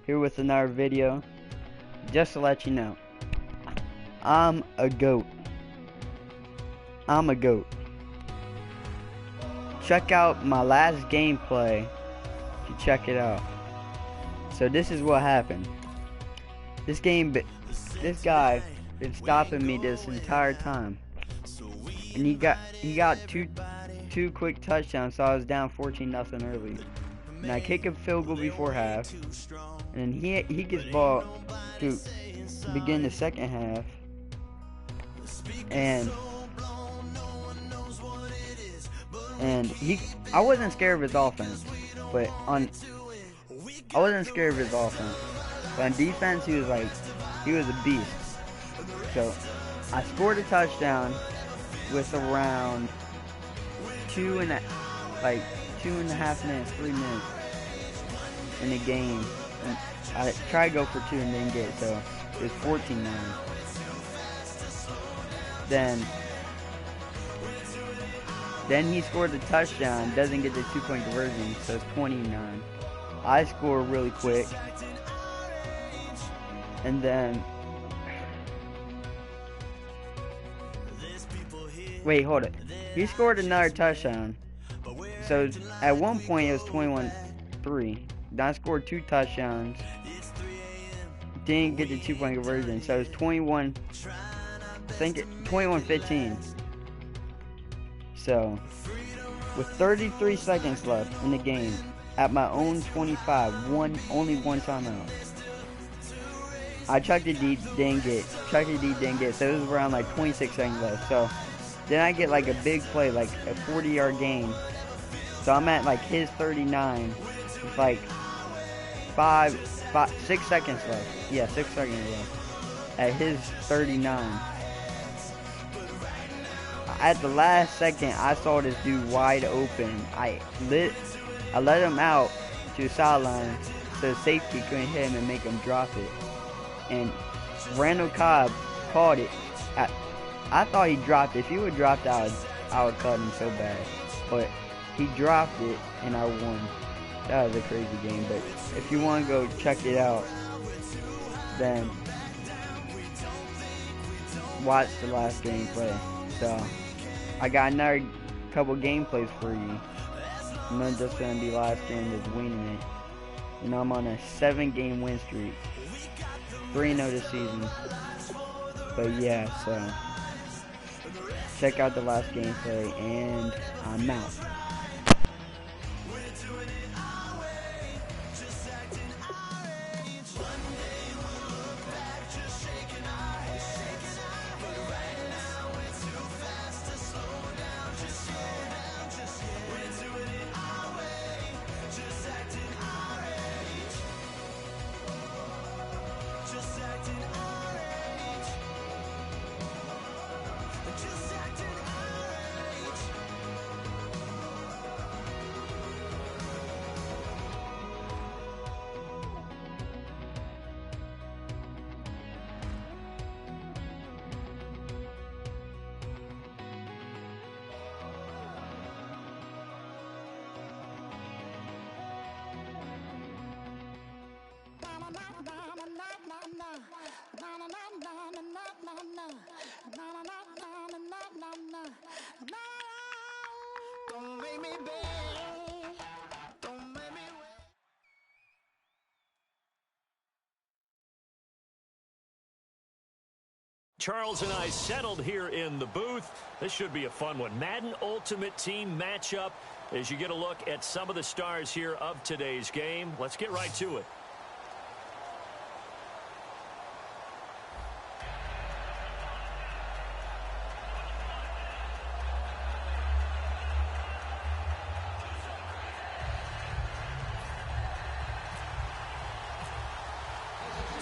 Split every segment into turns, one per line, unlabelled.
here with another video. Just to let you know, I'm a goat. I'm a goat. Check out my last gameplay to check it out. So this is what happened. This guy been stopping me this entire time, and he got two quick touchdowns, so I was down 14-0 early. And I kick a field goal before half, and then he gets ball to begin the second half, and I wasn't scared of his offense, but on defense he was a beast. So I scored a touchdown with around 2.5 minutes, 3 minutes in the game. And I tried to go for 2 and didn't get it, so it was 14-9. Then he scored the touchdown, doesn't get the 2-point conversion, so it's 29. I score really quick, and then wait, hold it. He scored another touchdown. So at one point it was 21-3. Then I scored 2 touchdowns. Didn't get the 2-point conversion, so it was 21-15. So with 33 seconds left in the game, at my own 25, only one timeout. I chucked it deep, didn't get. So it was around 26 seconds left. So then I get a big play, a 40-yard gain. So I'm at his 39 with 6 seconds left. Yeah, 6 seconds left. At his 39. At the last second, I saw this dude wide open. I let him out to the sideline so the safety couldn't hit him and make him drop it. And Randall Cobb caught it. I thought he dropped it. If he would have dropped it, I would cut him so bad. But he dropped it, and I won. That was a crazy game. But if you want to go check it out, then watch the last gameplay. So I got another couple gameplays for you. I'm not just gonna be last game, just winning it. You know, I'm on a 7-game win streak, 3-0 this season. But yeah, so check out the last gameplay, and I'm out.
Don't make me beg. Don't make me wait.
Charles and I settled here in the booth. This should be a fun one. Madden Ultimate Team matchup as you get a look at some of the stars here of today's game. Let's get right to it.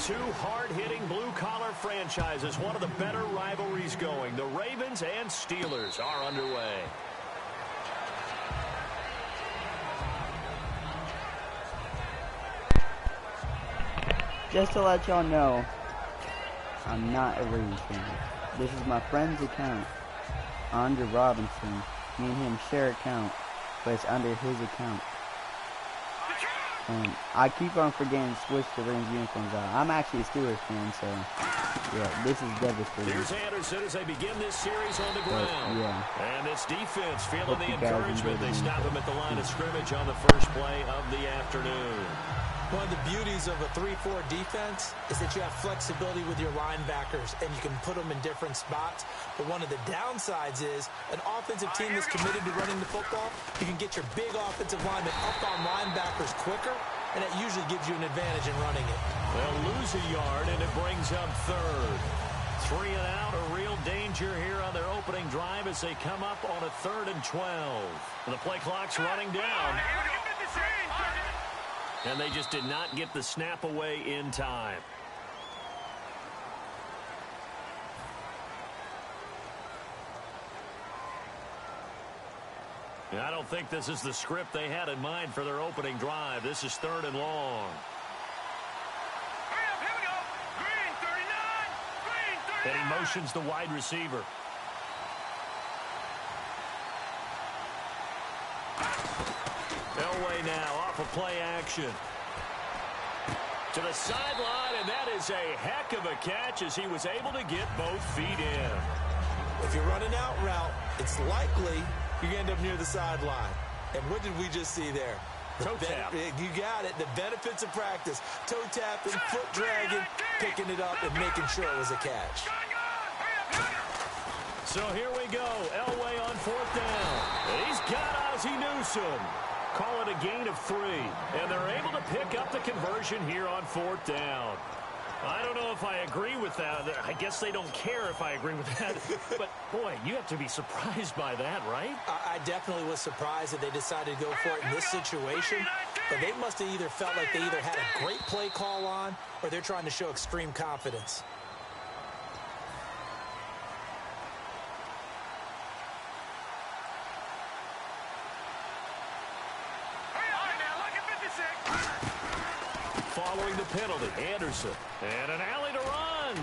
Two hard-hitting blue-collar franchises, one of the better rivalries going. The Ravens and Steelers are underway.
Just to let y'all know, I'm not a Ravens fan. This is my friend's account, Andre Robinson. Me and him share account, but it's under his account. I keep on forgetting to switch the Rams uniforms out. I'm actually a Steelers fan, so yeah, this is devastating.
Here's Anderson as they begin this series on the ground.
Yeah.
And this defense feeling
Hope
the
you guys
encouragement.
enjoyed
They
the
stop
game.
him at the line of scrimmage on the first play of the afternoon.
One of the beauties of a 3-4 defense is that you have flexibility with your linebackers, and you can put them in different spots. But one of the downsides is an offensive team that's committed to running the football, you can get your big offensive linemen up on linebackers quicker, and that usually gives you an advantage in running it.
They'll lose a yard, and it brings up third. 3 and out, a real danger here on their opening drive as they come up on a 3rd and 12. The play clock's running down. And they just did not get the snap away in time. I don't think this is the script they had in mind for their opening drive. This is 3rd and long. And he motions the wide receiver. Elway now off of play action. To the sideline, and that is a heck of a catch as he was able to get both feet in.
If you're running out route, it's likely you end up near the sideline. And what did we just see there?
Toe tap.
You got it. The benefits of practice. Toe tapping, foot dragging, picking it up, and making sure it was a catch.
So here we go. Elway on 4th down. He's got Ozzie Newsome. Call it a gain of 3. And they're able to pick up the conversion here on 4th down. I don't know if I agree with that. I guess they don't care if I agree with that. But, boy, you have to be surprised by that, right?
I definitely was surprised that they decided to go for it in this situation. But they must have either felt like they either had a great play call on or they're trying to show extreme confidence.
Following the penalty, Anderson. And an alley to run.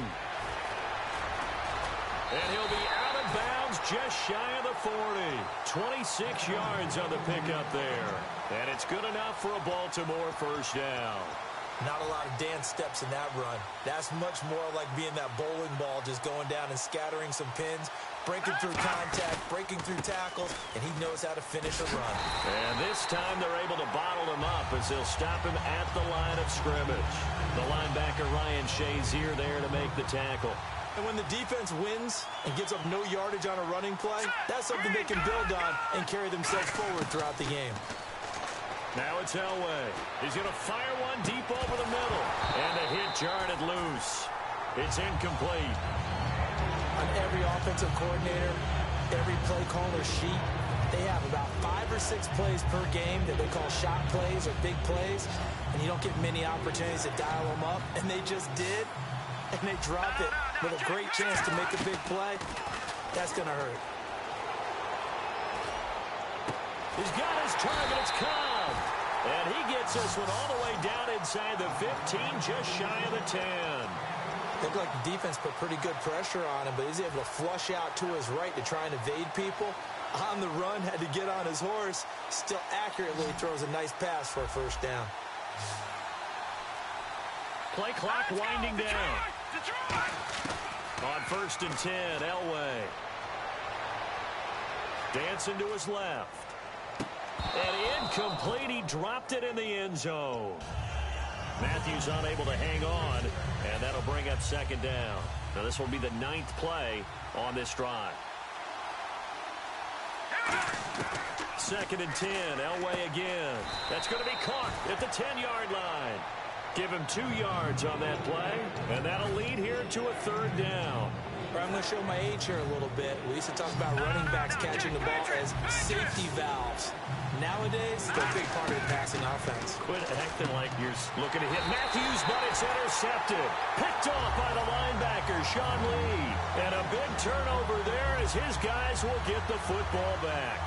And he'll be out of bounds just shy of the 40. 26 yards on the pickup there. And it's good enough for a Baltimore first down.
Not a lot of dance steps in that run. That's much more like being that bowling ball, just going down and scattering some pins, breaking through contact, breaking through tackles, and he knows how to finish a run.
And this time they're able to bottle him up as they'll stop him at the line of scrimmage. The linebacker Ryan Shazier there to make the tackle.
And when the defense wins and gives up no yardage on a running play, that's something they can build on and carry themselves forward throughout the game.
Now it's Elway. He's going to fire one deep over the middle. And the hit jarred it loose. It's incomplete.
On every offensive coordinator, every play caller sheet, they have about 5 or 6 plays per game that they call shot plays or big plays. And you don't get many opportunities to dial them up. And they just did. And they dropped it with a great chance to make a big play. That's going to hurt.
He's got his target. It's Cobb. And he gets this one all the way down inside the 15, just shy of the 10.
Looked like the defense put pretty good pressure on him, but he's able to flush out to his right to try and evade people. On the run, had to get on his horse. Still accurately throws a nice pass for a first down.
Play clock winding down. On 1st and 10, Elway. Dancing to his left. And incomplete. He dropped it in the end zone. Matthews unable to hang on, and that'll bring up 2nd down. Now this will be the 9th play on this drive. 2nd and 10, Elway again. That's going to be caught at the 10-yard line. Give him 2 yards on that play, and that'll lead here to a 3rd down.
I'm going to show my age here a little bit. We used to talk about running backs catching the ball as safety valves. Nowadays, they're a big part of the passing offense.
Quit acting like you're looking to hit Matthews, but it's intercepted. Picked off by the linebacker, Sean Lee. And a big turnover there as his guys will get the football back.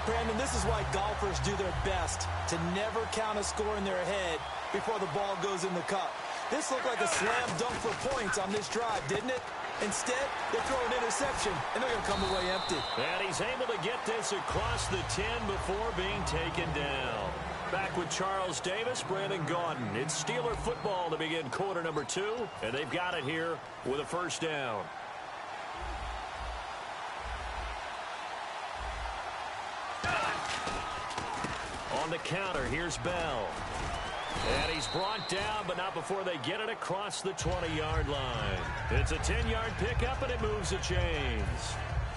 Brandon, this is why golfers do their best to never count a score in their head before the ball goes in the cup. This looked like a slam dunk for points on this drive, didn't it? Instead, they throw an interception, and they're going to come away empty.
And he's able to get this across the 10 before being taken down. Back with Charles Davis, Brandon Gaudin. It's Steeler football to begin quarter number 2, and they've got it here with a first down. On the counter, here's Bell. And he's brought down, but not before they get it across the 20-yard line. It's a 10-yard pickup, and it moves the chains.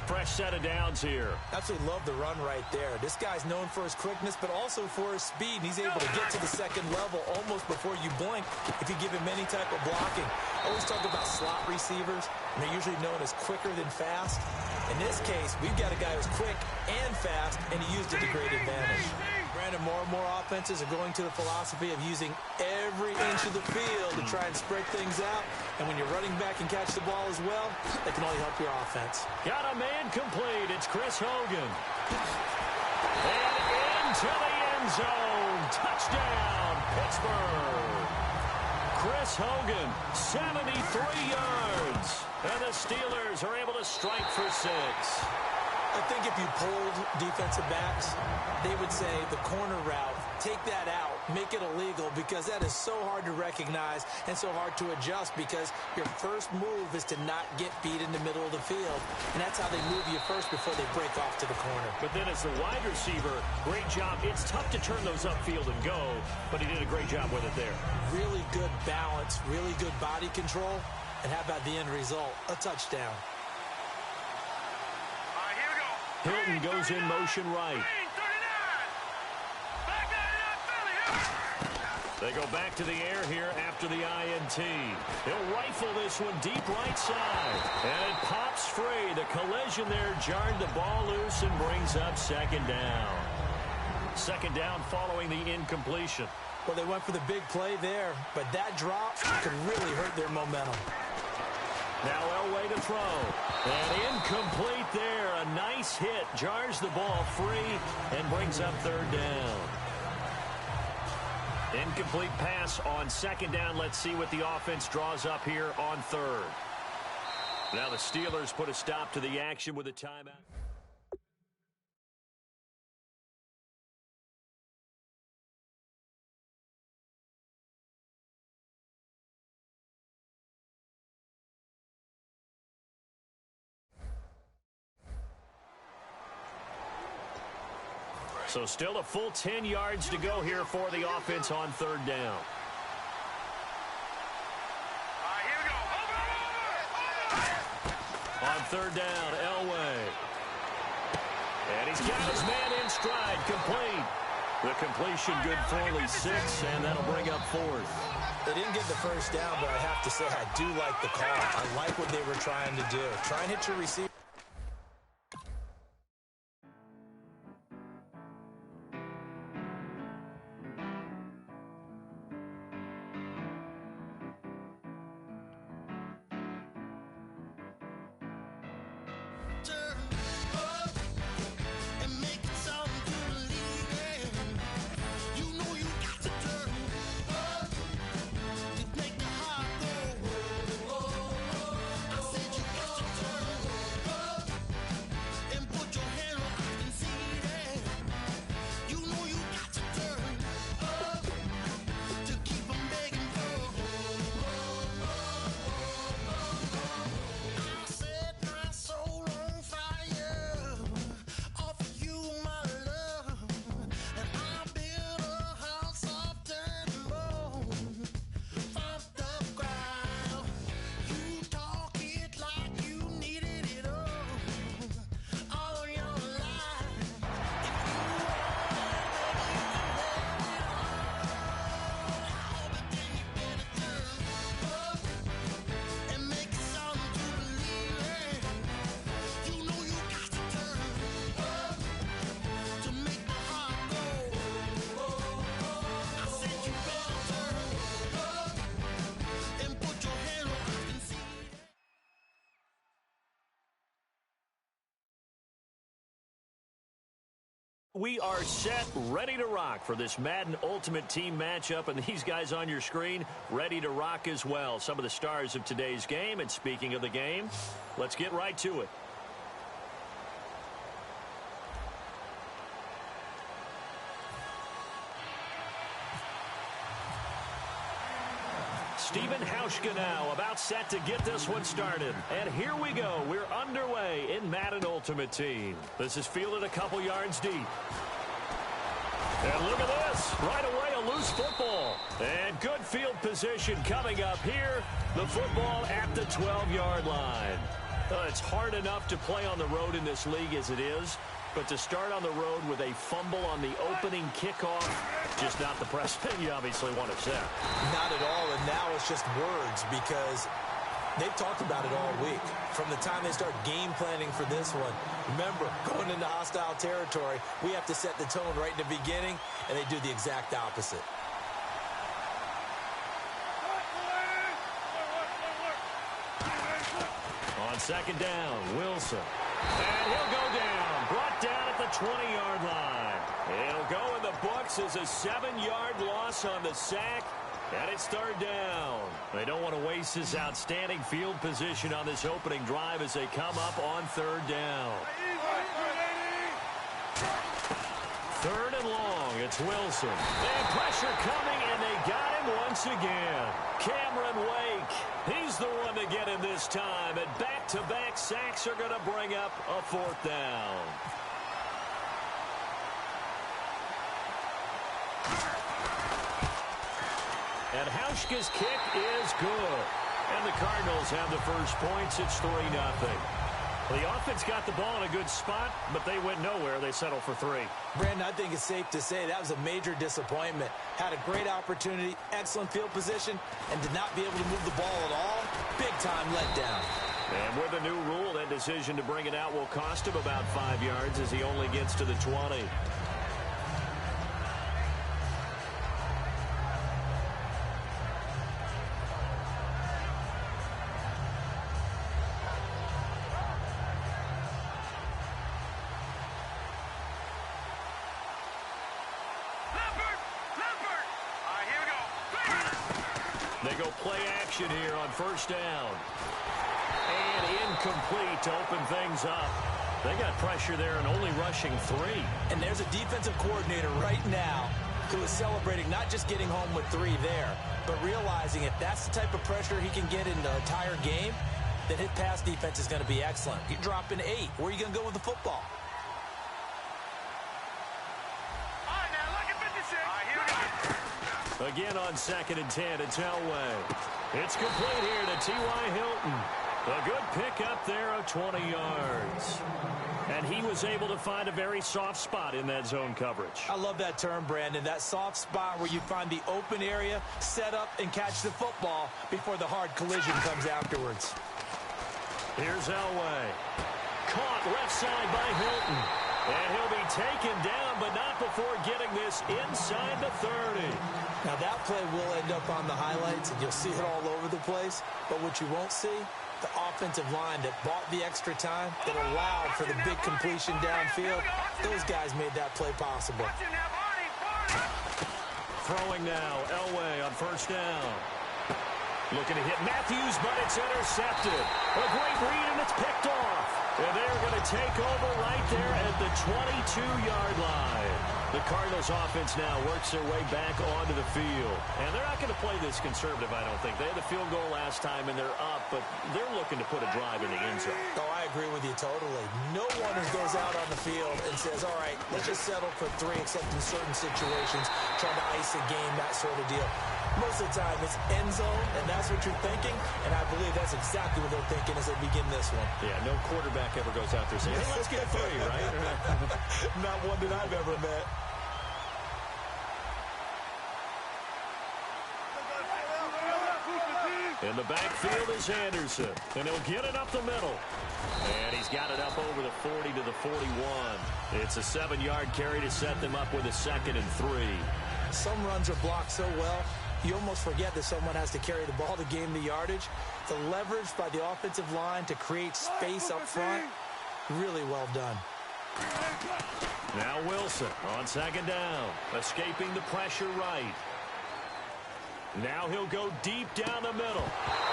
Fresh set of downs here.
Absolutely love the run right there. This guy's known for his quickness, but also for his speed. And he's able to get to the second level almost before you blink if you give him any type of blocking. I always talk about slot receivers, and they're usually known as quicker than fast. In this case, we've got a guy who's quick and fast, and he used it to great advantage. Brandon, more and more offenses are going to the philosophy of using every inch of the field to try and spread things out. And when you're running back and catch the ball as well, that can only help your offense.
Got a man complete. It's Chris Hogan. And into the end zone. Touchdown, Pittsburgh. Chris Hogan, 73 yards. And the Steelers are able to strike for 6.
I think if you polled defensive backs, they would say the corner route, take that out, make it illegal, because that is so hard to recognize and so hard to adjust, because your first move is to not get beat in the middle of the field. And that's how they move you first before they break off to the corner.
But then as the wide receiver, great job. It's tough to turn those upfield and go, but he did a great job with it there.
Really good balance, really good body control. And how about the end result? A touchdown.
Hilton goes in motion right. They go back to the air here after the INT. He'll rifle this one deep right side. And it pops free. The collision there jarred the ball loose and brings up second down. Second down following the incompletion.
Well, they went for the big play there, but that drop could really hurt their momentum.
Now Elway to throw. And incomplete there. A nice hit. Jars the ball free and brings up third down. Incomplete pass on second down. Let's see what the offense draws up here on third. Now the Steelers put a stop to the action with a timeout. So still a full 10 yards to go here for the offense on third down. On third down, Elway. And he's got his man in stride, complete. The completion good for only 6, and that'll bring up fourth.
They didn't get the first down, but I have to say I do like the call. I like what they were trying to do. Try and hit your receiver.
We are set, ready to rock for this Madden Ultimate Team matchup, and these guys on your screen ready to rock as well. Some of the stars of today's game, and speaking of the game, let's get right to it. Stephen Hauschka now about set to get this one started. And here we go. We're underway in Madden Ultimate Team. This is fielded a couple yards deep. And look at this. Right away, a loose football. And good field position coming up here. The football at the 12-yard line. It's hard enough to play on the road in this league as it is. But to start on the road with a fumble on the opening kickoff, just not the precedent you obviously want to set.
Not at all, and now it's just words because they've talked about it all week. From the time they start game planning for this one, remember, going into hostile territory, we have to set the tone right in the beginning, and they do the exact opposite.
On second down, Wilson. And he'll go down. Brought down at the 20-yard line. It'll go in the books as a 7-yard loss on the sack. And it's third down. They don't want to waste this outstanding field position on this opening drive as they come up on third down. Third and long. It's Wilson. And pressure coming, and they got him once again. Cameron Wake. He's the one to get him this time. And back-to-back sacks are going to bring up a fourth down. And Hauschka's kick is good. And the Cardinals have the first points. It's 3-0. The offense got the ball in a good spot, but they went nowhere. They settled for 3.
Brandon, I think it's safe to say that was a major disappointment. Had a great opportunity, excellent field position, and did not be able to move the ball at all. Big-time letdown.
And with the new rule, that decision to bring it out will cost him about 5 yards as he only gets to the 20. They go play action here on first down. And incomplete to open things up. They got pressure there and only rushing 3.
And there's a defensive coordinator right now who is celebrating not just getting home with 3 there, but realizing if that's the type of pressure he can get in the entire game, then his pass defense is going to be excellent. You're dropping 8. Where are you going to go with the football?
Again on 2nd and 10, it's Elway. It's complete here to T.Y. Hilton. A good pickup there of 20 yards. And he was able to find a very soft spot in that zone coverage.
I love that term, Brandon. That soft spot where you find the open area, set up, and catch the football before the hard collision comes afterwards.
Here's Elway. Caught left side by Hilton. And he'll be taken down, but not before getting this inside the 30.
Now that play will end up on the highlights, and you'll see it all over the place. But what you won't see, the offensive line that bought the extra time, that allowed for the big completion downfield. Those guys made that play possible.
Throwing now, Elway on first down. Looking to hit Matthews, but it's intercepted. A great read, and it's picked off. And they're going to take over right there at the 22-yard line. The Cardinals offense now works their way back onto the field. And they're not going to play this conservative, I don't think. They had the field goal last time, and they're up, but they're looking to put a drive in the end zone.
Oh, I agree with you totally. No one who goes out on the field and says, all right, let's just settle for 3, except in certain situations, trying to ice a game, that sort of deal. Most of the time, it's end zone, and that's what you're thinking, and I believe that's exactly what they're thinking as they begin this one.
Yeah, no quarterback ever goes out there saying, hey, let's get 3, right?
Not one that I've ever met.
In the backfield is Anderson, and he'll get it up the middle. And he's got it up over the 40 to the 41. It's a 7-yard carry to set them up with a 2nd and 3.
Some runs are blocked so well, you almost forget that someone has to carry the ball to gain the yardage. The leverage by the offensive line to create space up front, really well done.
Now Wilson on 2nd down, escaping the pressure right. Now he'll go deep down the middle.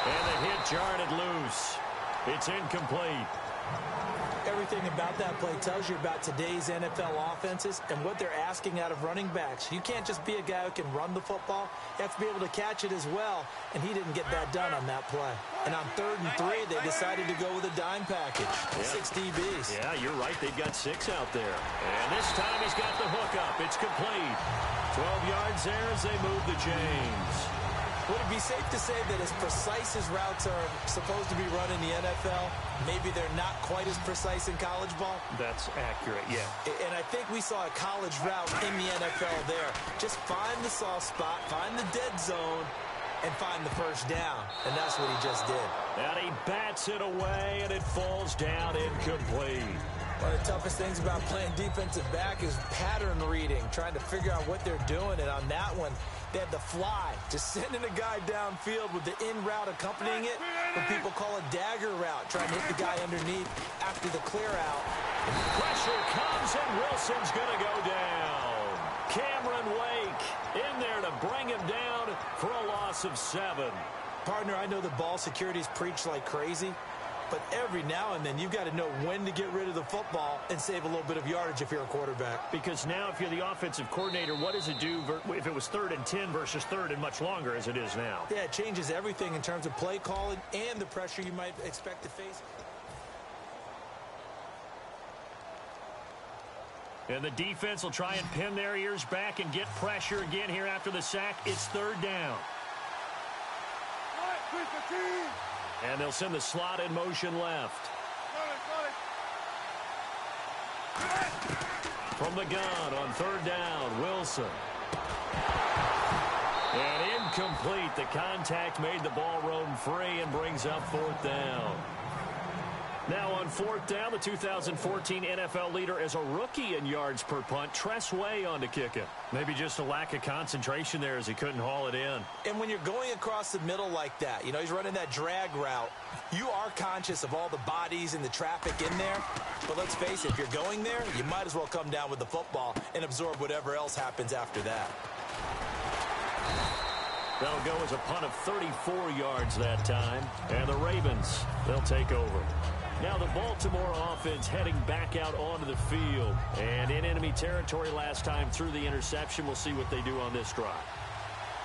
And the hit jarred it loose. It's incomplete.
Everything about that play tells you about today's NFL offenses and what they're asking out of running backs. You can't just be a guy who can run the football. You have to be able to catch it as well, and he didn't get that done on that play. And on 3rd and 3, they decided to go with a dime package. 6 DBs.
Yeah, you're right. They've got 6 out there. And this time he's got the hook up. It's complete. 12 yards there as they move the chains.
Would it be safe to say that as precise as routes are supposed to be run in the NFL, maybe they're not quite as precise in college ball?
That's accurate, yeah.
And I think we saw a college route in the NFL there. Just find the soft spot, find the dead zone, and find the first down. And that's what he just did.
And he bats it away, and it falls down incomplete.
One of the toughest things about playing defensive back is pattern reading, trying to figure out what they're doing. And on that one, they had the fly, just sending a guy downfield with the in route accompanying it, what people call a dagger route, trying to hit the guy underneath after the clear out.
Pressure comes, and Wilson's going to go down. Cameron Wake in there to bring him down for a loss of 7.
Partner, I know the ball security's preached like crazy, but every now and then you've got to know when to get rid of the football and save a little bit of yardage if you're a quarterback.
Because now if you're the offensive coordinator, what does it do if it was 3rd and 10 versus 3rd and much longer as it is now?
Yeah, it changes everything in terms of play calling and the pressure you might expect to face.
And the defense will try and pin their ears back and get pressure again here after the sack. It's 3rd down. And they'll send the slot in motion left. From the gun on 3rd down, Wilson. And incomplete. The contact made the ball roam free and brings up 4th down. Now on 4th down, the 2014 NFL leader as a rookie in yards per punt, Tress Way on to kick it. Maybe just a lack of concentration there as he couldn't haul it in.
And when you're going across the middle like that, you know, he's running that drag route, you are conscious of all the bodies and the traffic in there. But let's face it, if you're going there, you might as well come down with the football and absorb whatever else happens after that.
That'll go as a punt of 34 yards that time. And the Ravens, they'll take over. Now the Baltimore offense heading back out onto the field. And in enemy territory last time through the interception. We'll see what they do on this drive.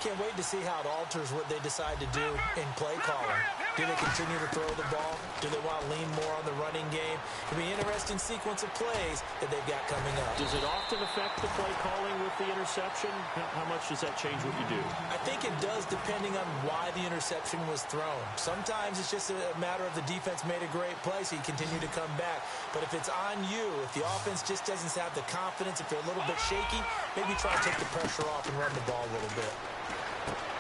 Can't wait to see how it alters what they decide to do in play calling. Do they continue to throw the ball? Do they want to lean more on the running game? It'll be an interesting sequence of plays that they've got coming up.
Does it often affect the play calling with the interception? How much does that change what you do?
I think it does depending on why the interception was thrown. Sometimes it's just a matter of the defense made a great play, so you continue to come back. But if it's on you, if the offense just doesn't have the confidence, if they're a little bit shaky, maybe try to take the pressure off and run the ball a little bit.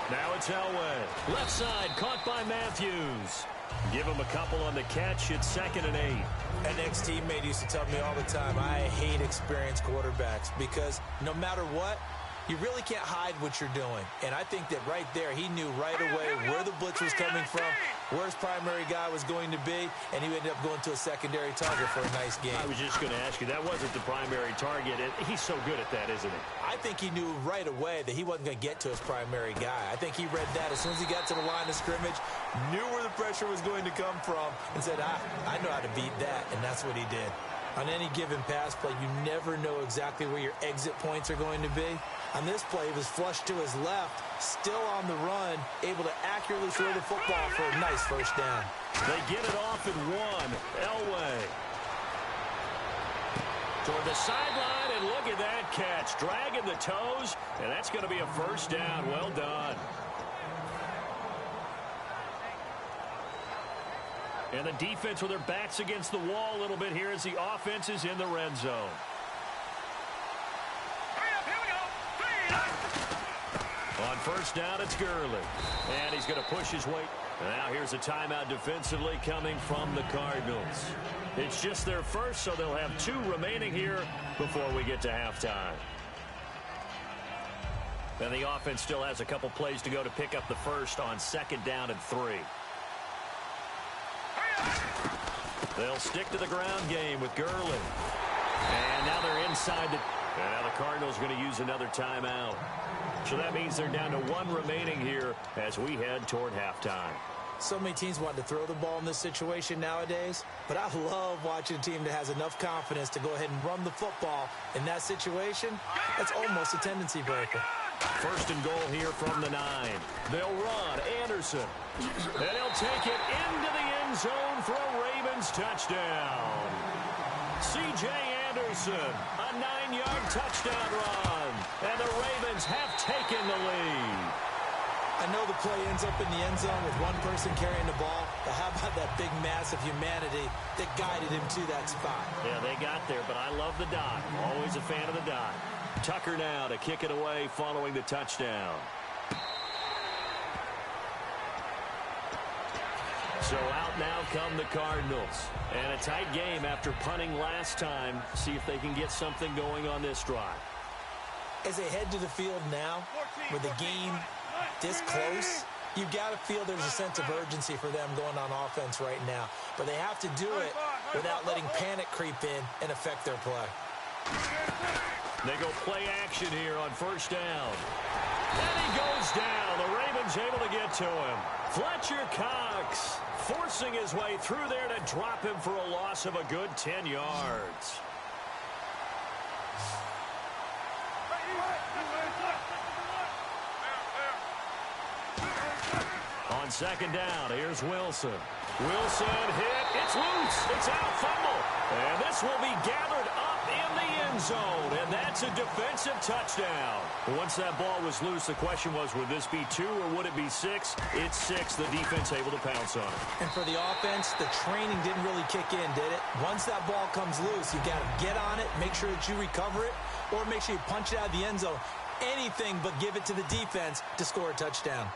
Now it's Elway. Left side, caught by Matthews. Give him a couple on the catch. It's 2nd and 8.
An ex-teammate used to tell me all the time, I hate experienced quarterbacks because no matter what, you really can't hide what you're doing. And I think that right there, he knew right away where the blitz was coming from, where his primary guy was going to be, and he ended up going to a secondary target for a nice game.
I was just going to ask you, that wasn't the primary target. He's so good at that, isn't he?
I think he knew right away that he wasn't going to get to his primary guy. I think he read that as soon as he got to the line of scrimmage, knew where the pressure was going to come from, and said, I know how to beat that, and that's what he did. On any given pass play, you never know exactly where your exit points are going to be. On this play, he was flushed to his left, still on the run, able to accurately throw the football for a nice first down.
They get it off in 1. Elway. Toward the sideline, and look at that catch. Dragging the toes, and that's going to be a first down. Well done. And the defense with their backs against the wall a little bit here as the offense is in the red zone. On first down, it's Gurley. And he's going to push his way. Now here's a timeout defensively coming from the Cardinals. It's just their first, so they'll have 2 remaining here before we get to halftime. And the offense still has a couple plays to go to pick up the first on 2nd down and 3. They'll stick to the ground game with Gurley. And now they're inside the... And now the Cardinals are going to use another timeout. So that means they're down to 1 remaining here as we head toward halftime.
So many teams want to throw the ball in this situation nowadays, but I love watching a team that has enough confidence to go ahead and run the football in that situation. That's almost a tendency breaker.
First and goal here from the 9. They'll run Anderson. And he'll take it into the end zone for a Ravens touchdown. C.J. Anderson, a 9-yard touchdown run. And the Ravens have taken the lead.
I know the play ends up in the end zone with one person carrying the ball, but how about that big mass of humanity that guided him to that spot?
Yeah, they got there, but I love the dot. Always a fan of the dot. Tucker now to kick it away following the touchdown. So out now come the Cardinals. And a tight game after punting last time. See if they can get something going on this drive.
As they head to the field now, with the game this close, you've got to feel there's a sense of urgency for them going on offense right now. But they have to do it without letting panic creep in and affect their play.
They go play action here on first down. And he goes down. The Ravens able to get to him. Fletcher Cox forcing his way through there to drop him for a loss of a good 10 yards. On second down, here's Wilson. Wilson hit. It's loose. It's out, fumble. And this will be gathered up in the end zone. And that's a defensive touchdown. Once that ball was loose, the question was, would this be 2 or would it be 6? It's 6. The defense able to pounce on it.
And for the offense, the training didn't really kick in, did it? Once that ball comes loose, you've got to get on it, make sure that you recover it, or make sure you punch it out of the end zone. Anything but give it to the defense to score a touchdown.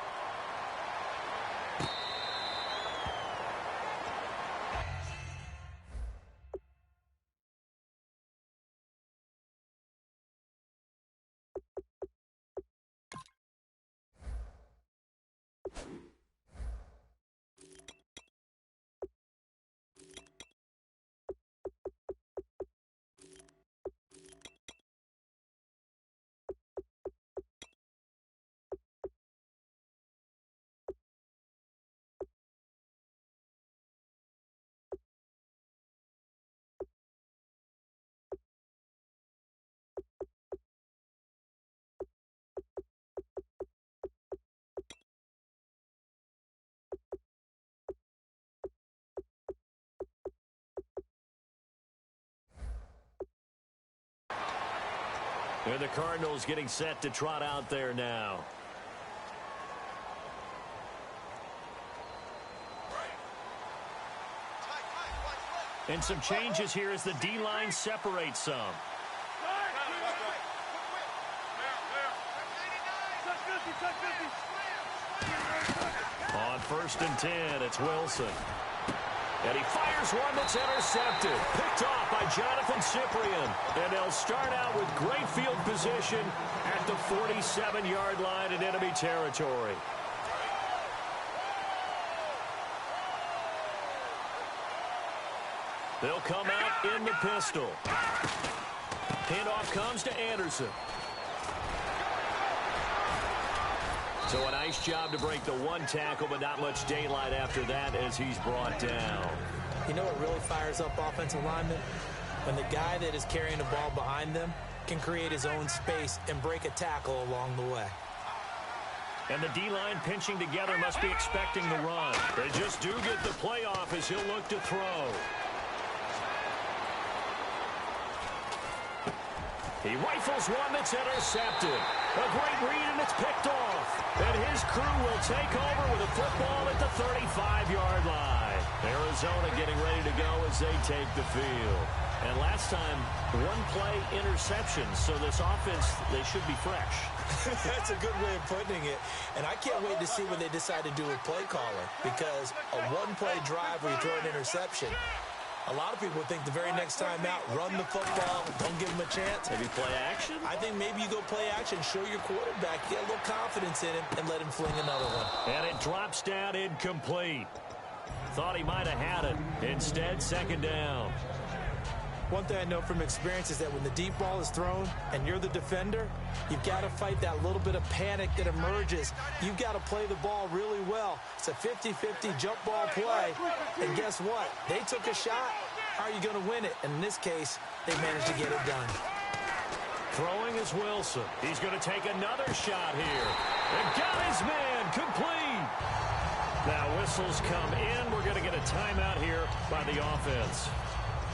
And the Cardinals getting set to trot out there now. And some changes here as the D-line separates some. On first and 10, it's Wilson. And he fires one that's intercepted. Picked off by Jonathan Cyprien. And they'll start out with great field position at the 47-yard line in enemy territory. They'll come out in the pistol. Handoff comes to Anderson. So a nice job to break the one tackle, but not much daylight after that as he's brought down.
You know what really fires up offensive linemen? When the guy that is carrying the ball behind them can create his own space and break a tackle along the way.
And the D-line pinching together must be expecting the run. They just do get the play off as he'll look to throw. He rifles one that's intercepted. A great read, and it's picked off. And his crew will take over with a football at the 35-yard line. Arizona getting ready to go as they take the field. And last time, one-play interception. So this offense, they should be fresh.
That's a good way of putting it. And I can't wait to see what they decide to do with play calling. Because a one-play drive where you throw an interception, a lot of people think the very next time out, run the football, don't give him a chance.
Maybe play action?
I think maybe you go play action, show your quarterback, get a little confidence in him, and let him fling another one.
And it drops down incomplete. Thought he might have had it. Instead, second down.
One thing I know from experience is that when the deep ball is thrown and you're the defender, you've got to fight that little bit of panic that emerges. You've got to play the ball really well. It's a 50-50 jump ball play. And guess what? They took a shot. How are you going to win it? And in this case, they managed to get it done.
Throwing is Wilson. He's going to take another shot here. And got his man complete. Now whistles come in. We're going to get a timeout here by the offense.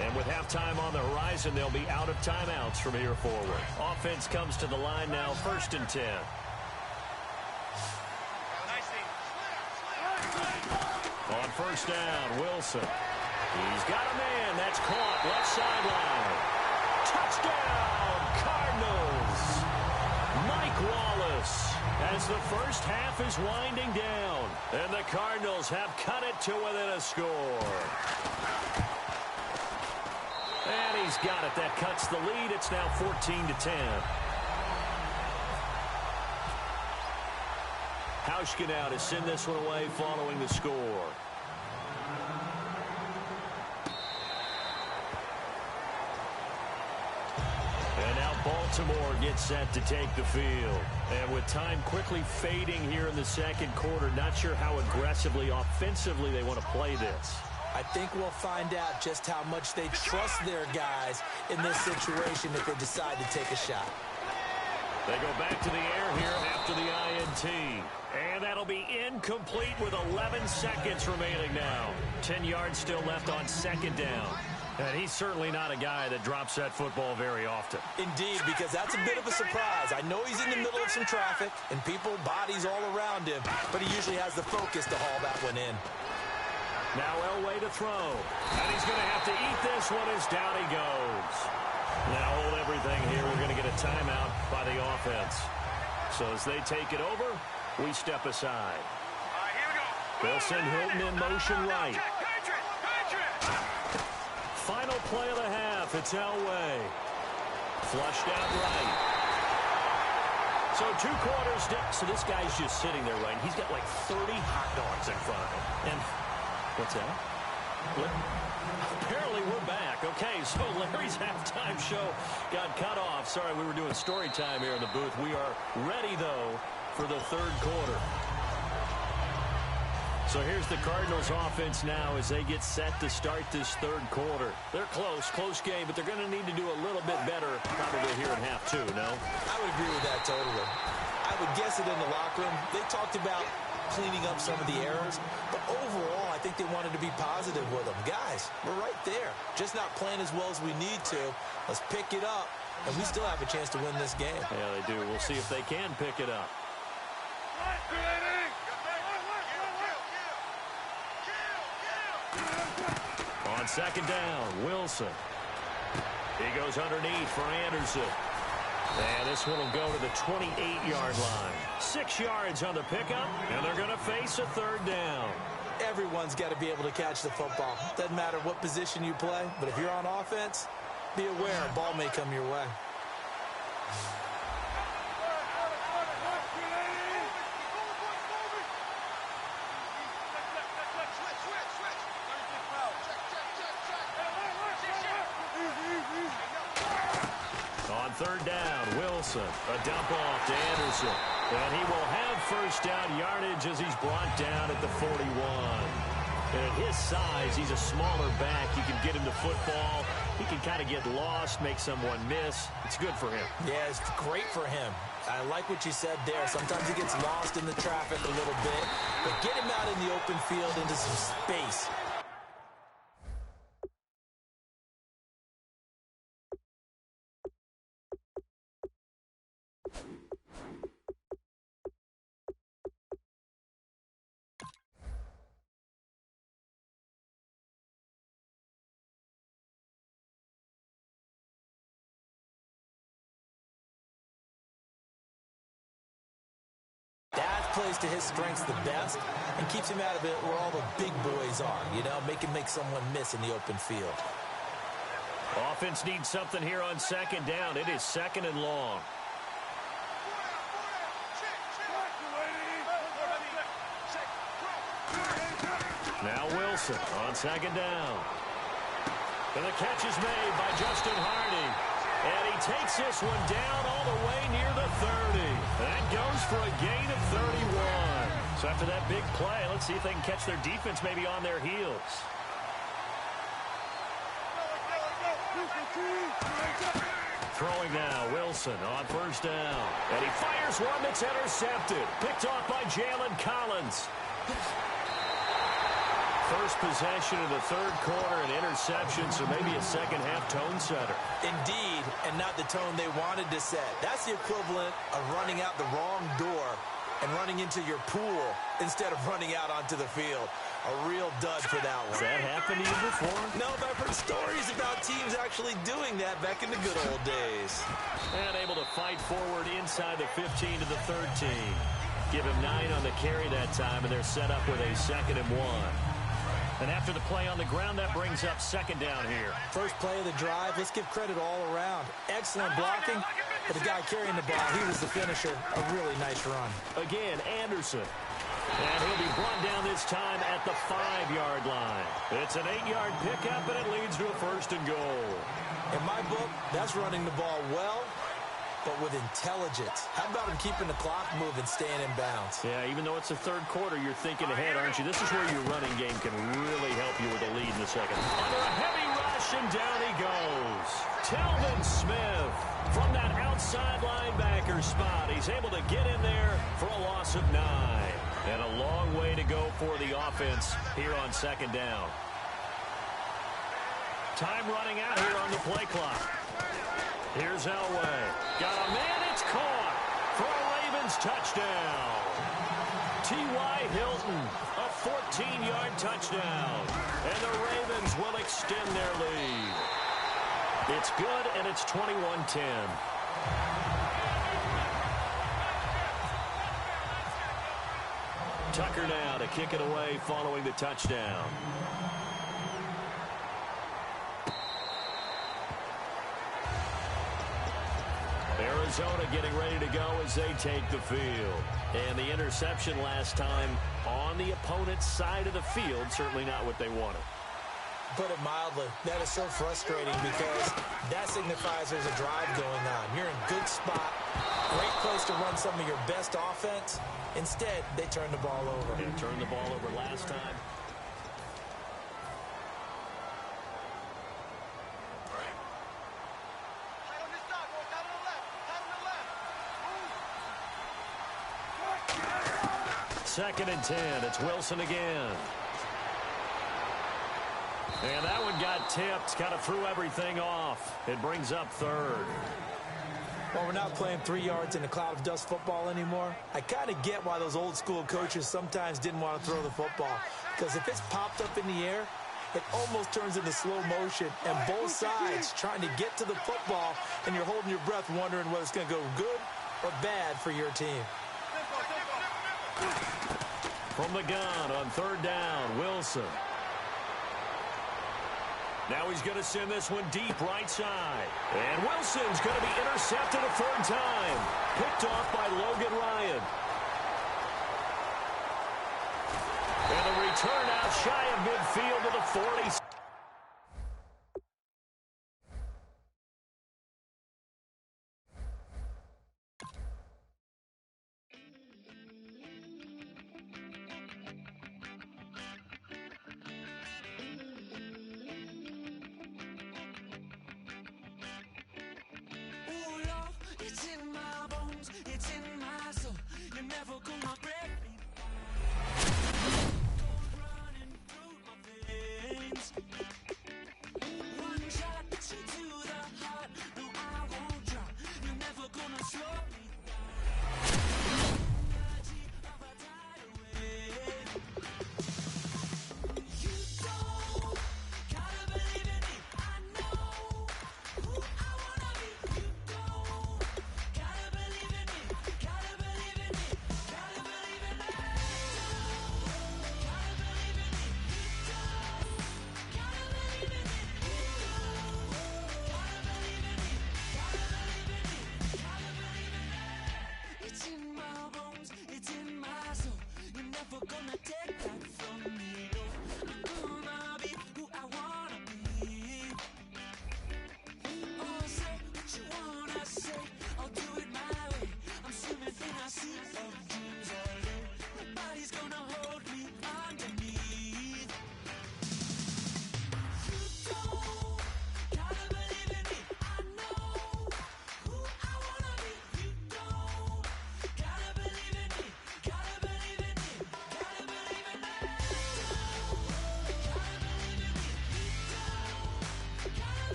And with halftime on the horizon, they'll be out of timeouts from here forward. Offense comes to the line now, 1st and 10. On 1st down, Wilson. He's got a man. That's caught. Left sideline. Touchdown, Cardinals. Mike Wallace as the first half is winding down. And the Cardinals have cut it to within a score. And he's got it. That cuts the lead. It's now 14-10. Hauschka now to send this one away following the score. And now Baltimore gets set to take the field. And with time quickly fading here in the second quarter, not sure how aggressively, offensively they want to play this.
I think we'll find out just how much they trust their guys in this situation if they decide to take a shot.
They go back to the air here after the INT. And that'll be incomplete with 11 seconds remaining now. 10 yards still left on 2nd down. And he's certainly not a guy that drops that football very often.
Indeed, because that's a bit of a surprise. I know he's in the middle of some traffic and people, bodies all around him, but he usually has the focus to haul that one in.
Now Elway to throw. And he's going to have to eat this one as down he goes. Now hold everything here. We're going to get a timeout by the offense. So as they take it over, we step aside. They'll send Hilton in motion right. Final play of the half. It's Elway. Flushed out right. So 2 quarters down. So this guy's just sitting there, right? He's got like 30 hot dogs in front of him. And what's that? Apparently we're back. Okay, so Larry's halftime show got cut off. Sorry, we were doing story time here in the booth. We are ready, though, for the 3rd quarter. So here's the Cardinals offense now as they get set to start this 3rd quarter. They're close game, but they're going to need to do a little bit better probably here in half 2, no?
I would agree with that totally. I would guess it in the locker room. They talked about cleaning up some of the errors, but overall, I think they wanted to be positive with them. Guys, we're right there. Just not playing as well as we need to. Let's pick it up, and we still have a chance to win this game.
Yeah, they do. We'll see if they can pick it up. On 2nd down, Wilson. He goes underneath for Anderson. And this one will go to the 28-yard line. 6 yards on the pickup, and they're going to face a 3rd down.
Everyone's got to be able to catch the football. Doesn't matter what position you play, but if you're on offense, be aware a ball may come your way.
On 3rd down, Wilson. A dump off to Anderson. And he will have 1st down yardage as he's brought down at the 41. And at his size, he's a smaller back. You can get him the football. He can kind of get lost, make someone miss. It's good for him.
Yeah, it's great for him. I like what you said there. Sometimes he gets lost in the traffic a little bit. But get him out in the open field into some space. Plays to his strengths the best and keeps him out of it where all the big boys are, you know, make someone miss in the open field.
Offense needs something here on 2nd down. It is 2nd and long. Now Wilson on 2nd down. And the catch is made by Justin Hardy. And he takes this one down all the way near the 30. That goes for a gain of 31. So after that big play, let's see if they can catch their defense maybe on their heels. Throwing now, Wilson on first down. And he fires one that's intercepted. Picked off by Jalen Collins. First possession of the third quarter, an interception, so maybe a second-half tone setter.
Indeed, and not the tone they wanted to set. That's the equivalent of running out the wrong door and running into your pool instead of running out onto the field. A real dud for that one.
Has that happened to you before?
No, but I've heard stories about teams actually doing that back in the good old days.
And able to fight forward inside the 15 to the 13. Give him 9 on the carry that time, and they're set up with a 2nd and 1. And after the play on the ground, that brings up 2nd down here.
First play of the drive, let's give credit all around. Excellent blocking, but the guy carrying the ball, he was the finisher. A really nice run.
Again, Anderson. And he'll be brought down this time at the 5-yard line. It's an 8-yard pickup, and it leads to a 1st and goal.
In my book, that's running the ball well, but with intelligence. How about him keeping the clock moving, staying in bounds?
Yeah, even though it's the third quarter, you're thinking ahead, aren't you? This is where your running game can really help you with a lead in the second. Under a heavy rush, and down he goes. Telvin Smith from that outside linebacker spot. He's able to get in there for a loss of 9. And a long way to go for the offense here on 2nd down. Time running out here on the play clock. Here's Elway. Got a man, it's caught for a Ravens touchdown. T.Y. Hilton, a 14-yard touchdown. And the Ravens will extend their lead. It's good, and it's 21-10. Tucker now to kick it away following the touchdown. Arizona getting ready to go as they take the field. And the interception last time on the opponent's side of the field, certainly not what they wanted.
Put it mildly, that is so frustrating because that signifies there's a drive going on. You're in good spot, great place to run some of your best offense. Instead, they turned the ball over.
They turned the ball over last time. Second and 10. It's Wilson again. And that one got tipped. Kind of threw everything off. It brings up 3rd.
Well, we're not playing 3 yards in a cloud of dust football anymore. I kind of get why those old school coaches sometimes didn't want to throw the football. Because if it's popped up in the air, it almost turns into slow motion. And both sides trying to get to the football, and you're holding your breath wondering whether it's going to go good or bad for your team.
From the gun on 3rd down, Wilson. Now he's going to send this one deep right side. And Wilson's going to be intercepted a 3rd time. Picked off by Logan Ryan. And the return out shy of midfield to the 40.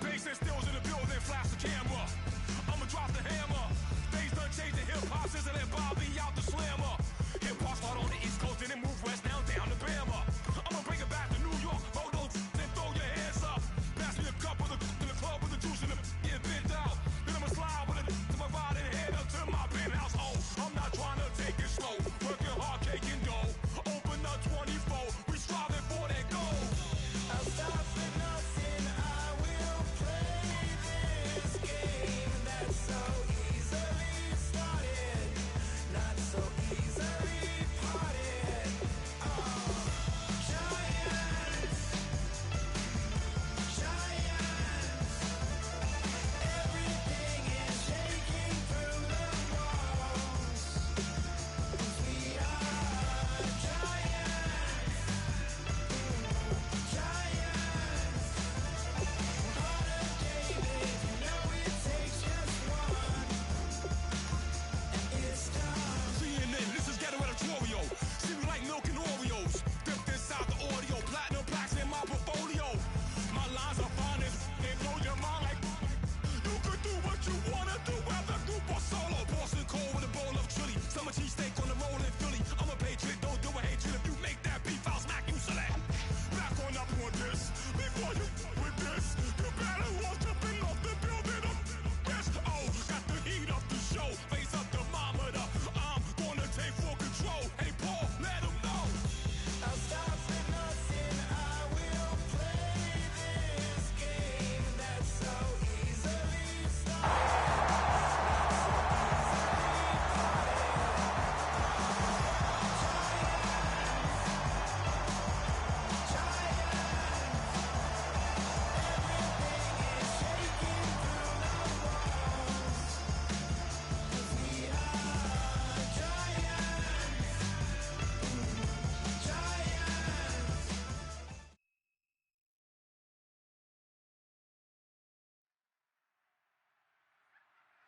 Bass and stills in the building, flash the camera. I'ma drop the hammer. Things done changed in hip-hop since I let Bobby out the slammer. Hip-hop start on the East Coast and then move west now down to Bama. I'ma bring it back to New York. Hold on and throw your hands up. Pass me a cup of the club with the juice and the get bent out. Then I'ma slide with it to my ride and head up to my penthouse. Oh, I'm not trying to take it slow. Working hard, caking dough. Open up 24. We striving for that goal. I'll stop for nothing. I will play this game that's so easily started, not so easily parted. Oh, giants, giants. Everything is shaking through the walls. We are giants, giants. Heart of David, you know it takes just one, and it's done. CNN, this is Ghetto Editorial. See me like milk and Oreos. Dipped inside the audio, platinum plaques in my portfolio. My lines are fine as they blow your mind like you could do what you wanna do, whether group or solo. Boston cold with a bowl of chili. Summer cheesesteak on the roll in Philly. I'm a patriot, don't do a hatred. If you make that beef, I'll smack you silly. Back on up on this. Before you with this, you better watch jumping off the building of this. Oh, got the heat up the show. Face up thermometer. I'm gonna take full control. Hey, Paul, let him know. I'll stop for nothing. I will play this game that's so easily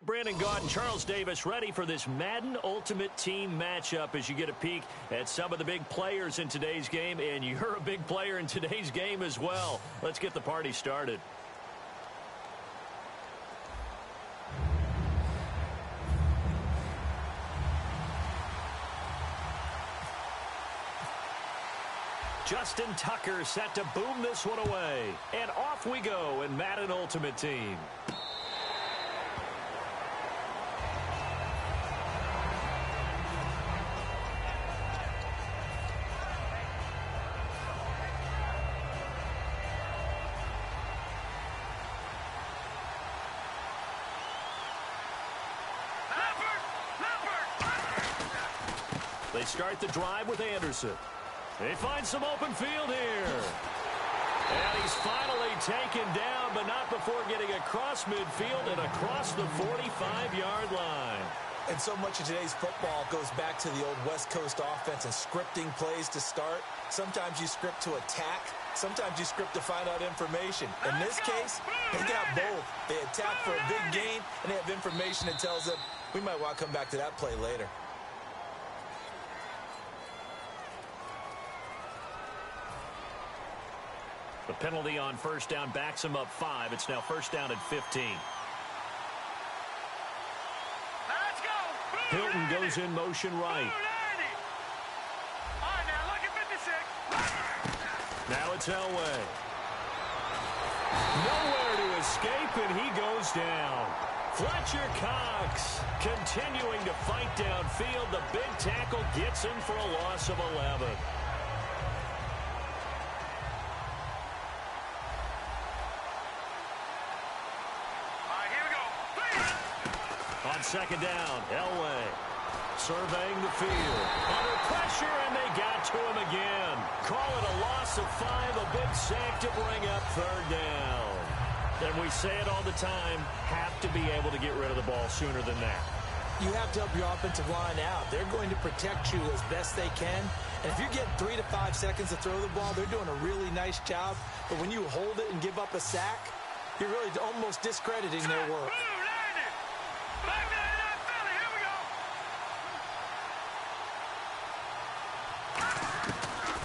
Brandon Gaudin, Charles Davis ready for this Madden Ultimate Team matchup as you get a peek at some of the big players in today's game, and you're a big player in today's game as well. Let's get the party started. Justin Tucker set to boom this one away. And off we go in Madden Ultimate Team. They start the drive with Anderson. They find some open field here. And he's finally taken down, but not before getting across midfield and across the 45-yard line.
And so much of today's football goes back to the old West Coast offense and scripting plays to start. Sometimes you script to attack. Sometimes you script to find out information. In this case, they got both. They attack for a big gain, and they have information that tells them we might want to come back to that play later.
The penalty on first down backs him up 5. It's now first down at 15.
Let's go.
Hilton goes in motion right.
All right, now look at 56.
Now it's Elway. Nowhere to escape, and he goes down. Fletcher Cox continuing to fight downfield. The big tackle gets him for a loss of 11. On second down, Elway surveying the field. Under pressure, and they got to him again. Call it a loss of 5, a big sack to bring up third down. And we say it all the time, have to be able to get rid of the ball sooner than that.
You have to help your offensive line out. They're going to protect you as best they can. And if you get 3 to 5 seconds to throw the ball, they're doing a really nice job. But when you hold it and give up a sack, you're really almost discrediting their work.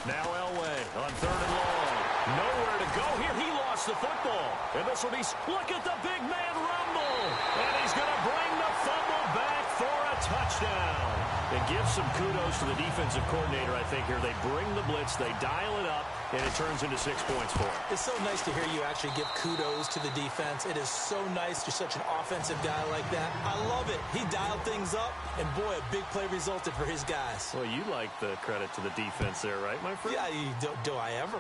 Now Elway on third and long. Nowhere to go here. He lost the football. And this will be, look at the big man rumble. And he's going to bring the fumble back for a touchdown. It gives some kudos to the defensive coordinator, I think, here. They bring the blitz, they dial it up, and it turns into 6 points for him.
It's so nice to hear you actually give kudos to the defense. It is so nice. You're such an offensive guy like that. I love it. He dialed things up, and boy, a big play resulted for his guys.
Well, you like the credit to the defense there, right, my friend?
Yeah, do I ever?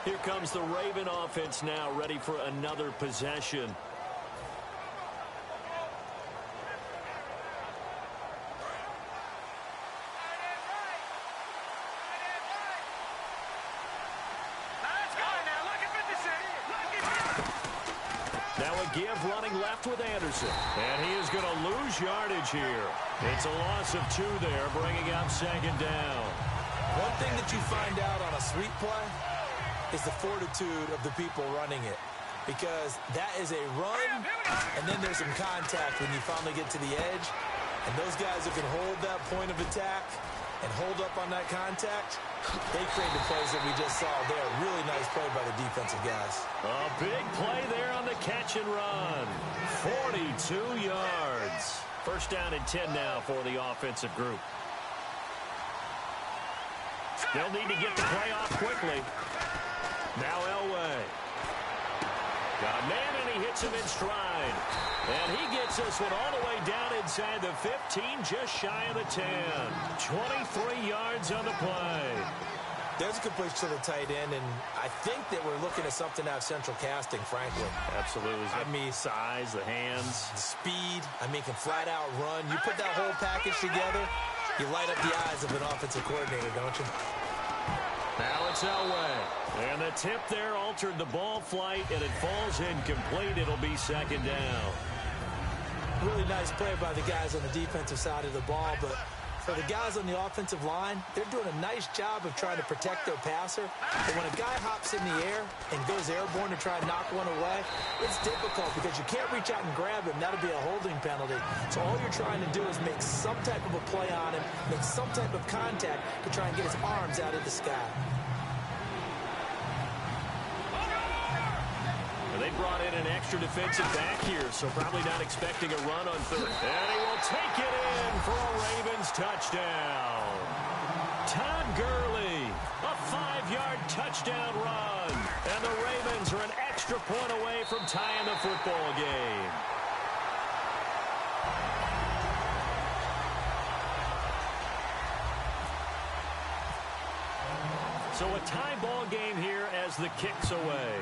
Here comes the Raven offense now, ready for another possession. Now a give running left with Anderson. And he is going to lose yardage here. It's a loss of 2 there, bringing up second down.
One thing that you find out on a sweep play is the fortitude of the people running it. Because that is a run, and then there's some contact when you finally get to the edge. And those guys who can hold that point of attack and hold up on that contact, they create the plays that we just saw there. Really nice play by the defensive guys.
A big play there on the catch and run. 42 yards. First down and 10 now for the offensive group. They'll need to get the play off quickly. Now Elway. Got a man, and he hits him in stride. And he gets this one all the way down inside the 15, just shy of the 10. 23 yards on the play.
There's a completion to the tight end, and I think that we're looking at something out of central casting, frankly.
Absolutely.
I mean,
size, the hands.
the speed, can flat out run. You put that whole package together, you light up the eyes of an offensive coordinator, don't you?
Now it's Elway. And the tip there altered the ball flight, and it falls incomplete. It'll be second down.
Really nice play by the guys on the defensive side of the ball, but for the guys on the offensive line, they're doing a nice job of trying to protect their passer. But when a guy hops in the air and goes airborne to try and knock one away, it's difficult because you can't reach out and grab him. That'll be a holding penalty. So all you're trying to do is make some type of a play on him, make some type of contact to try and get his arms out of the sky.
They brought in an extra defensive back here, so probably not expecting a run on third. And he will take it in for a Ravens touchdown. Todd Gurley, a 5-yard touchdown run. And the Ravens are an extra point away from tying the football game. So a tie ball game here as the kick's away.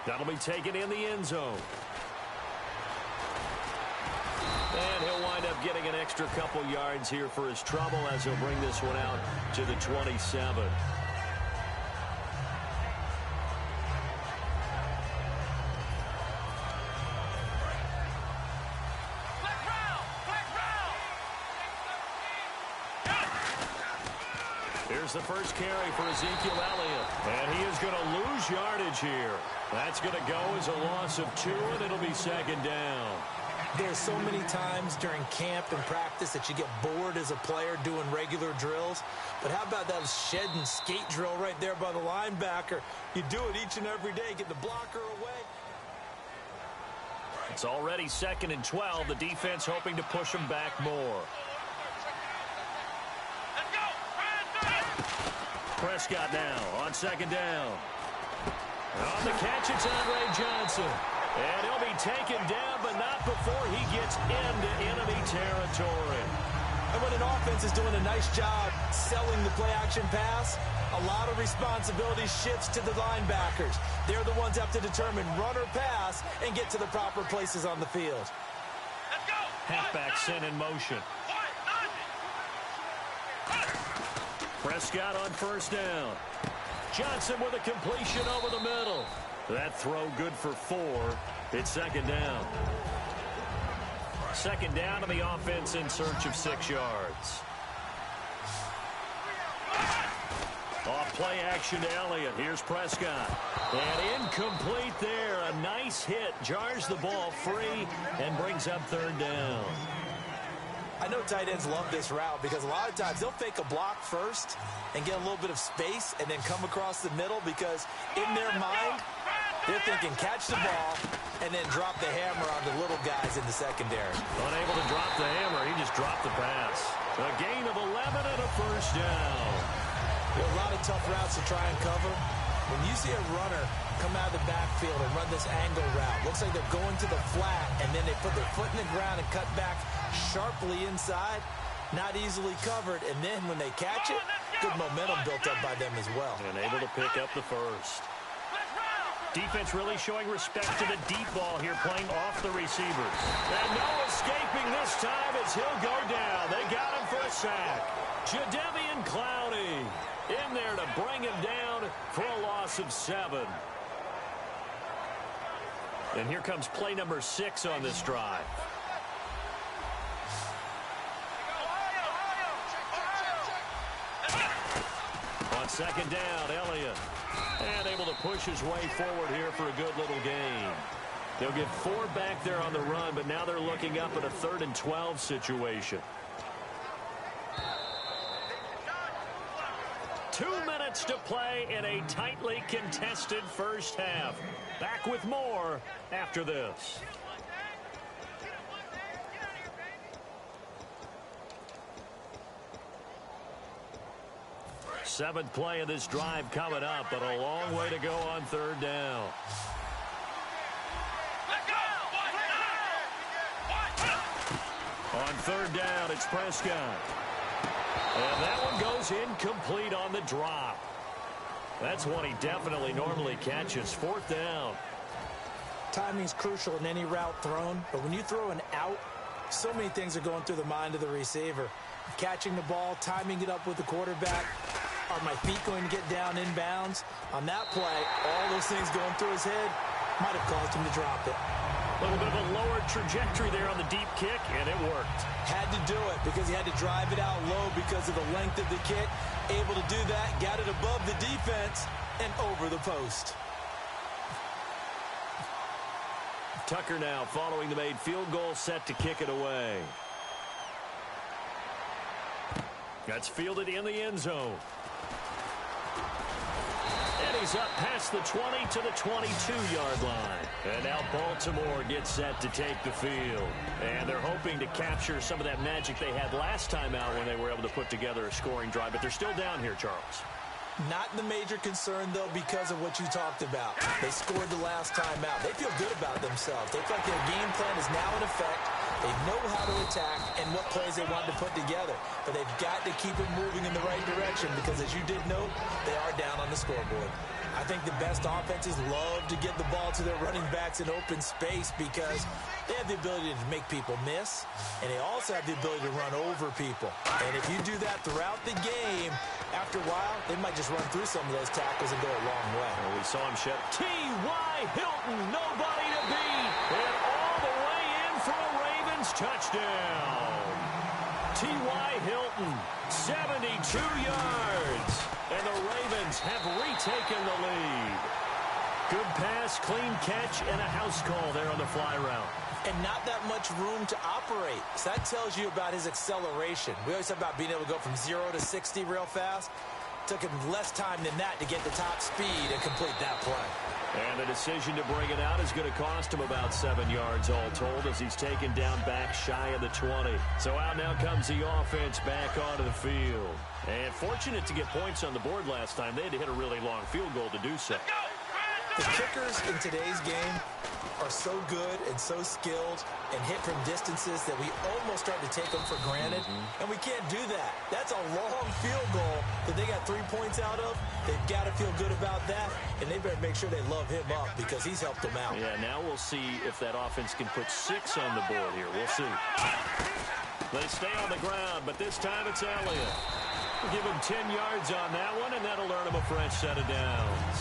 That'll be taken in the end zone. And he'll wind up getting an extra couple yards here for his trouble as he'll bring this one out to the 27. Here's the first carry for Ezekiel Elliott. And he is going to lose yardage here. That's going to go as a loss of 2, and it'll be second down.
There's so many times during camp and practice that you get bored as a player doing regular drills. But how about that shed and skate drill right there by the linebacker? You do it each and every day. Get the blocker away.
It's already second and 12. The defense hoping to push them back more. Prescott now on second down. On the catch, it's Andre Johnson. And he'll be taken down, but not before he gets into enemy territory.
And when an offense is doing a nice job selling the play-action pass, a lot of responsibility shifts to the linebackers. They're the ones that have to determine run or pass and get to the proper places on the field. Let's go.
Halfback sent in motion. Prescott on first down. Johnson with a completion over the middle. That throw good for 4. It's second down. Second down, and the offense in search of 6 yards. Off play action to Elliott. Here's Prescott. And incomplete there. A nice hit. Jars the ball free and brings up third down.
I know tight ends love this route because a lot of times they'll fake a block first and get a little bit of space and then come across the middle because in their mind, they're thinking catch the ball and then drop the hammer on the little guys in the secondary.
Unable to drop the hammer, he just dropped the pass. A gain of 11 and a first down.
There are a lot of tough routes to try and cover. When you see a runner come out of the backfield and run this angle route, looks like they're going to the flat, and then they put their foot in the ground and cut back sharply inside, not easily covered, and then when they catch it, good momentum built up by them as well.
And able to pick up the first. Defense really showing respect to the deep ball here, playing off the receivers. And no escaping this time as he'll go down. They got him for a sack. Jadeveon Clowney in there to bring him down for a loss of 7. And here comes play number 6 on this drive. On second down, Elliott. And able to push his way forward here for a good little gain. They'll get 4 back there on the run, but now they're looking up at a 3rd and 12 situation. 2 minutes to play in a tightly contested first half. Back with more after this. Seventh play of this drive coming up, but a long way to go on third down. On third down, it's Prescott. And that one goes incomplete on the drop. That's one he definitely normally catches. 4th down.
Timing is crucial in any route thrown, but when you throw an out, so many things are going through the mind of the receiver. Catching the ball, timing it up with the quarterback. Are my feet going to get down inbounds? On that play, all those things going through his head might have caused him to drop it.
A little bit of a lower trajectory there on the deep kick, and it worked.
Had to do it because he had to drive it out low because of the length of the kick. Able to do that, got it above the defense and over the post.
Tucker now following the made field goal, set to kick it away. That's fielded in the end zone. And he's up past the 20 to the 22-yard line. And now Baltimore gets set to take the field. And they're hoping to capture some of that magic they had last time out when they were able to put together a scoring drive. But they're still down here, Charles.
Not the major concern, though, because of what you talked about. They scored the last time out. They feel good about themselves. They feel like their game plan is now in effect. They know how to attack and what plays they want to put together. But they've got to keep it moving in the right direction because, as you did note, they are down on the scoreboard. I think the best offenses love to get the ball to their running backs in open space because they have the ability to make people miss, and they also have the ability to run over people. And if you do that throughout the game, after a while, they might just run through some of those tackles and go a long way.
Well, we saw him shut. T.Y. Hilton, nobody to beat, and all the way in for a Ravens touchdown. T.Y. Hilton, 72 yards. And the Ravens have retaken the lead. Good pass, clean catch, and a house call there on the fly route.
And not that much room to operate. So that tells you about his acceleration. We always talk about being able to go from 0 to 60 real fast. Took him less time than that to get the top speed and complete that play.
And the decision to bring it out is going to cost him about 7 yards all told as he's taken down back shy of the 20. So out now comes the offense back onto the field. And fortunate to get points on the board last time. They had to hit a really long field goal to do so.
The kickers in today's game are so good and so skilled and hit from distances that we almost start to take them for granted. And we can't do that. That's a long field goal that they got 3 points out of. They've got to feel good about that, and they better make sure they love him up because he's helped them out.
Yeah, now we'll see if that offense can put 6 on the board here. We'll see. They stay on the ground, but this time it's Elliott. We'll give him 10 yards on that one, and that'll earn him a fresh set of downs.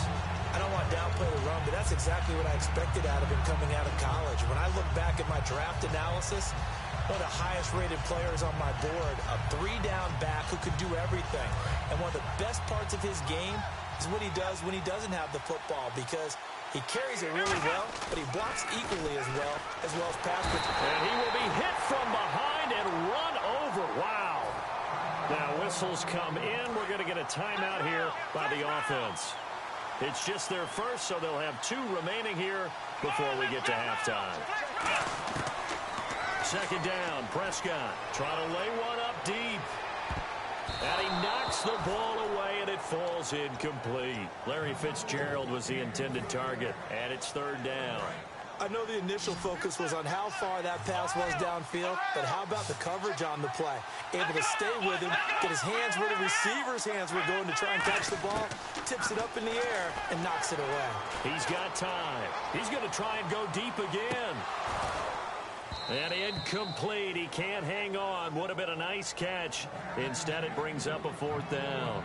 I don't want to downplay the run, but that's exactly what I expected out of him coming out of college. When I look back at my draft analysis, one of the highest-rated players on my board, a three-down back who could do everything. And one of the best parts of his game is what he does when he doesn't have the football, because he carries it really well, but he blocks equally as well as pass protection.
And he will be hit from behind and run over. Wow. Now whistles come in. We're going to get a timeout here by the offense. It's just their first, so they'll have 2 remaining here before we get to halftime. Second down, Prescott trying to lay one up deep. And he knocks the ball away, and it falls incomplete. Larry Fitzgerald was the intended target, and it's third down.
I know the initial focus was on how far that pass was downfield, but how about the coverage on the play? Able to stay with him, get his hands where the receiver's hands were going to try and catch the ball, tips it up in the air, and knocks it away.
He's got time. He's going to try and go deep again. And incomplete. He can't hang on. Would have been a nice catch. Instead, it brings up a fourth down.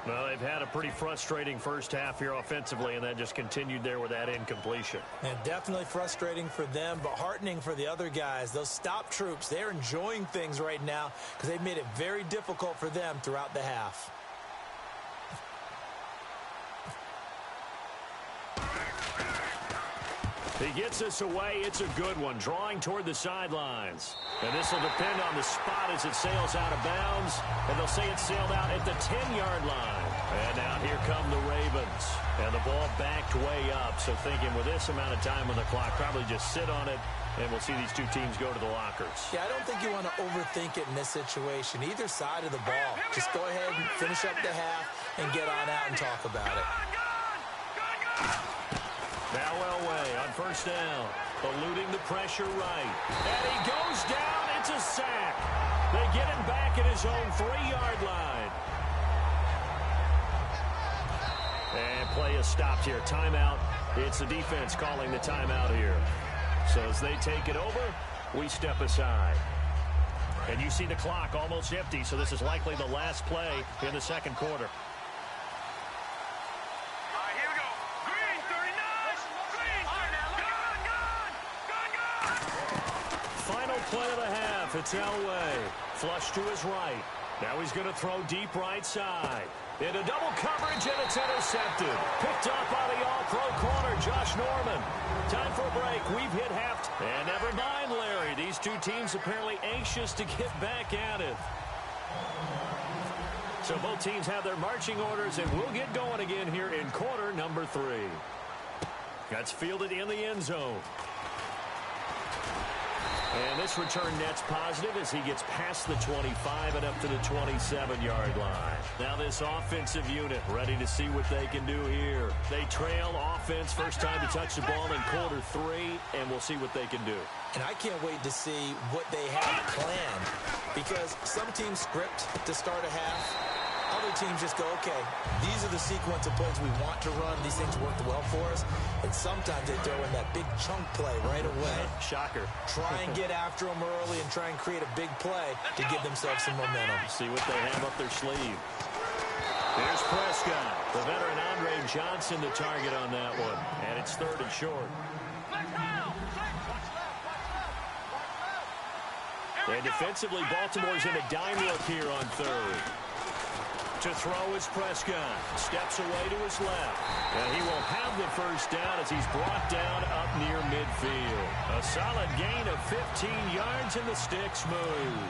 Well, they've had a pretty frustrating first half here offensively, and that just continued there with that incompletion.
And definitely frustrating for them, but heartening for the other guys. Those stop troops, they're enjoying things right now because they've made it very difficult for them throughout the half.
He gets us away. It's a good one, drawing toward the sidelines. And this will depend on the spot as it sails out of bounds. And they'll say it sailed out at the 10-yard line. And now here come the Ravens. And the ball backed way up. So thinking with this amount of time on the clock, probably just sit on it. And we'll see these two teams go to the lockers.
Yeah, I don't think you want to overthink it in this situation. Either side of the ball. Just go ahead and finish up the half and get on out and talk about it.
Now Elway on first down, eluding the pressure right. And he goes down. It's a sack. They get him back at his own 3-yard line. And play is stopped here. Timeout. It's the defense calling the timeout here. So as they take it over, we step aside. And you see the clock almost empty, so this is likely the last play in the second quarter. Play of the half. It's Elway. Flush to his right. Now he's going to throw deep right side. Into double coverage, and it's intercepted. Picked up by the all-pro corner, Josh Norman. Time for a break. We've hit half. And never mind, Larry. These two teams apparently anxious to get back at it. So both teams have their marching orders, and we'll get going again here in quarter number 3. That's fielded in the end zone. And this return net's positive as he gets past the 25 and up to the 27-yard line. Now this offensive unit ready to see what they can do here. They trail offense, first time to touch the ball in quarter 3, and we'll see what they can do.
And I can't wait to see what they have planned, because some teams script to start a half. Other teams just go, okay, these are the sequence of plays we want to run. These things work well for us. And sometimes they throw in that big chunk play right away.
Shocker.
Try and get after them early and try and create a big play to give themselves some momentum.
See what they have up their sleeve. There's Prescott. The veteran Andre Johnson the target on that one. And it's third and short. And defensively, Baltimore's in a dime look here on third. To throw is Prescott. Steps away to his left. And he will have the first down as he's brought down up near midfield. A solid gain of 15 yards and the sticks move.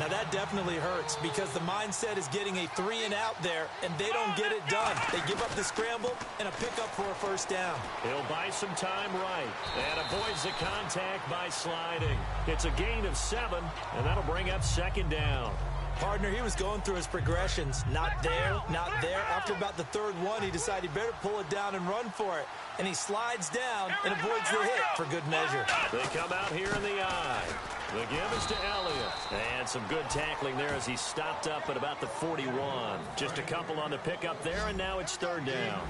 Now that definitely hurts because the mindset is getting a 3-and-out there, and they don't get it done. They give up the scramble and a pickup for a first down.
He'll buy some time right and avoids the contact by sliding. It's a gain of 7, and that'll bring up second down.
Partner, he was going through his progressions. Not there, not there. After about the third one, he decided he better pull it down and run for it. And he slides down and avoids the hit for good measure.
They come out here in the eye. The give is to Elliott. And some good tackling there as he stopped up at about the 41. Just a couple on the pickup there, and now it's third down.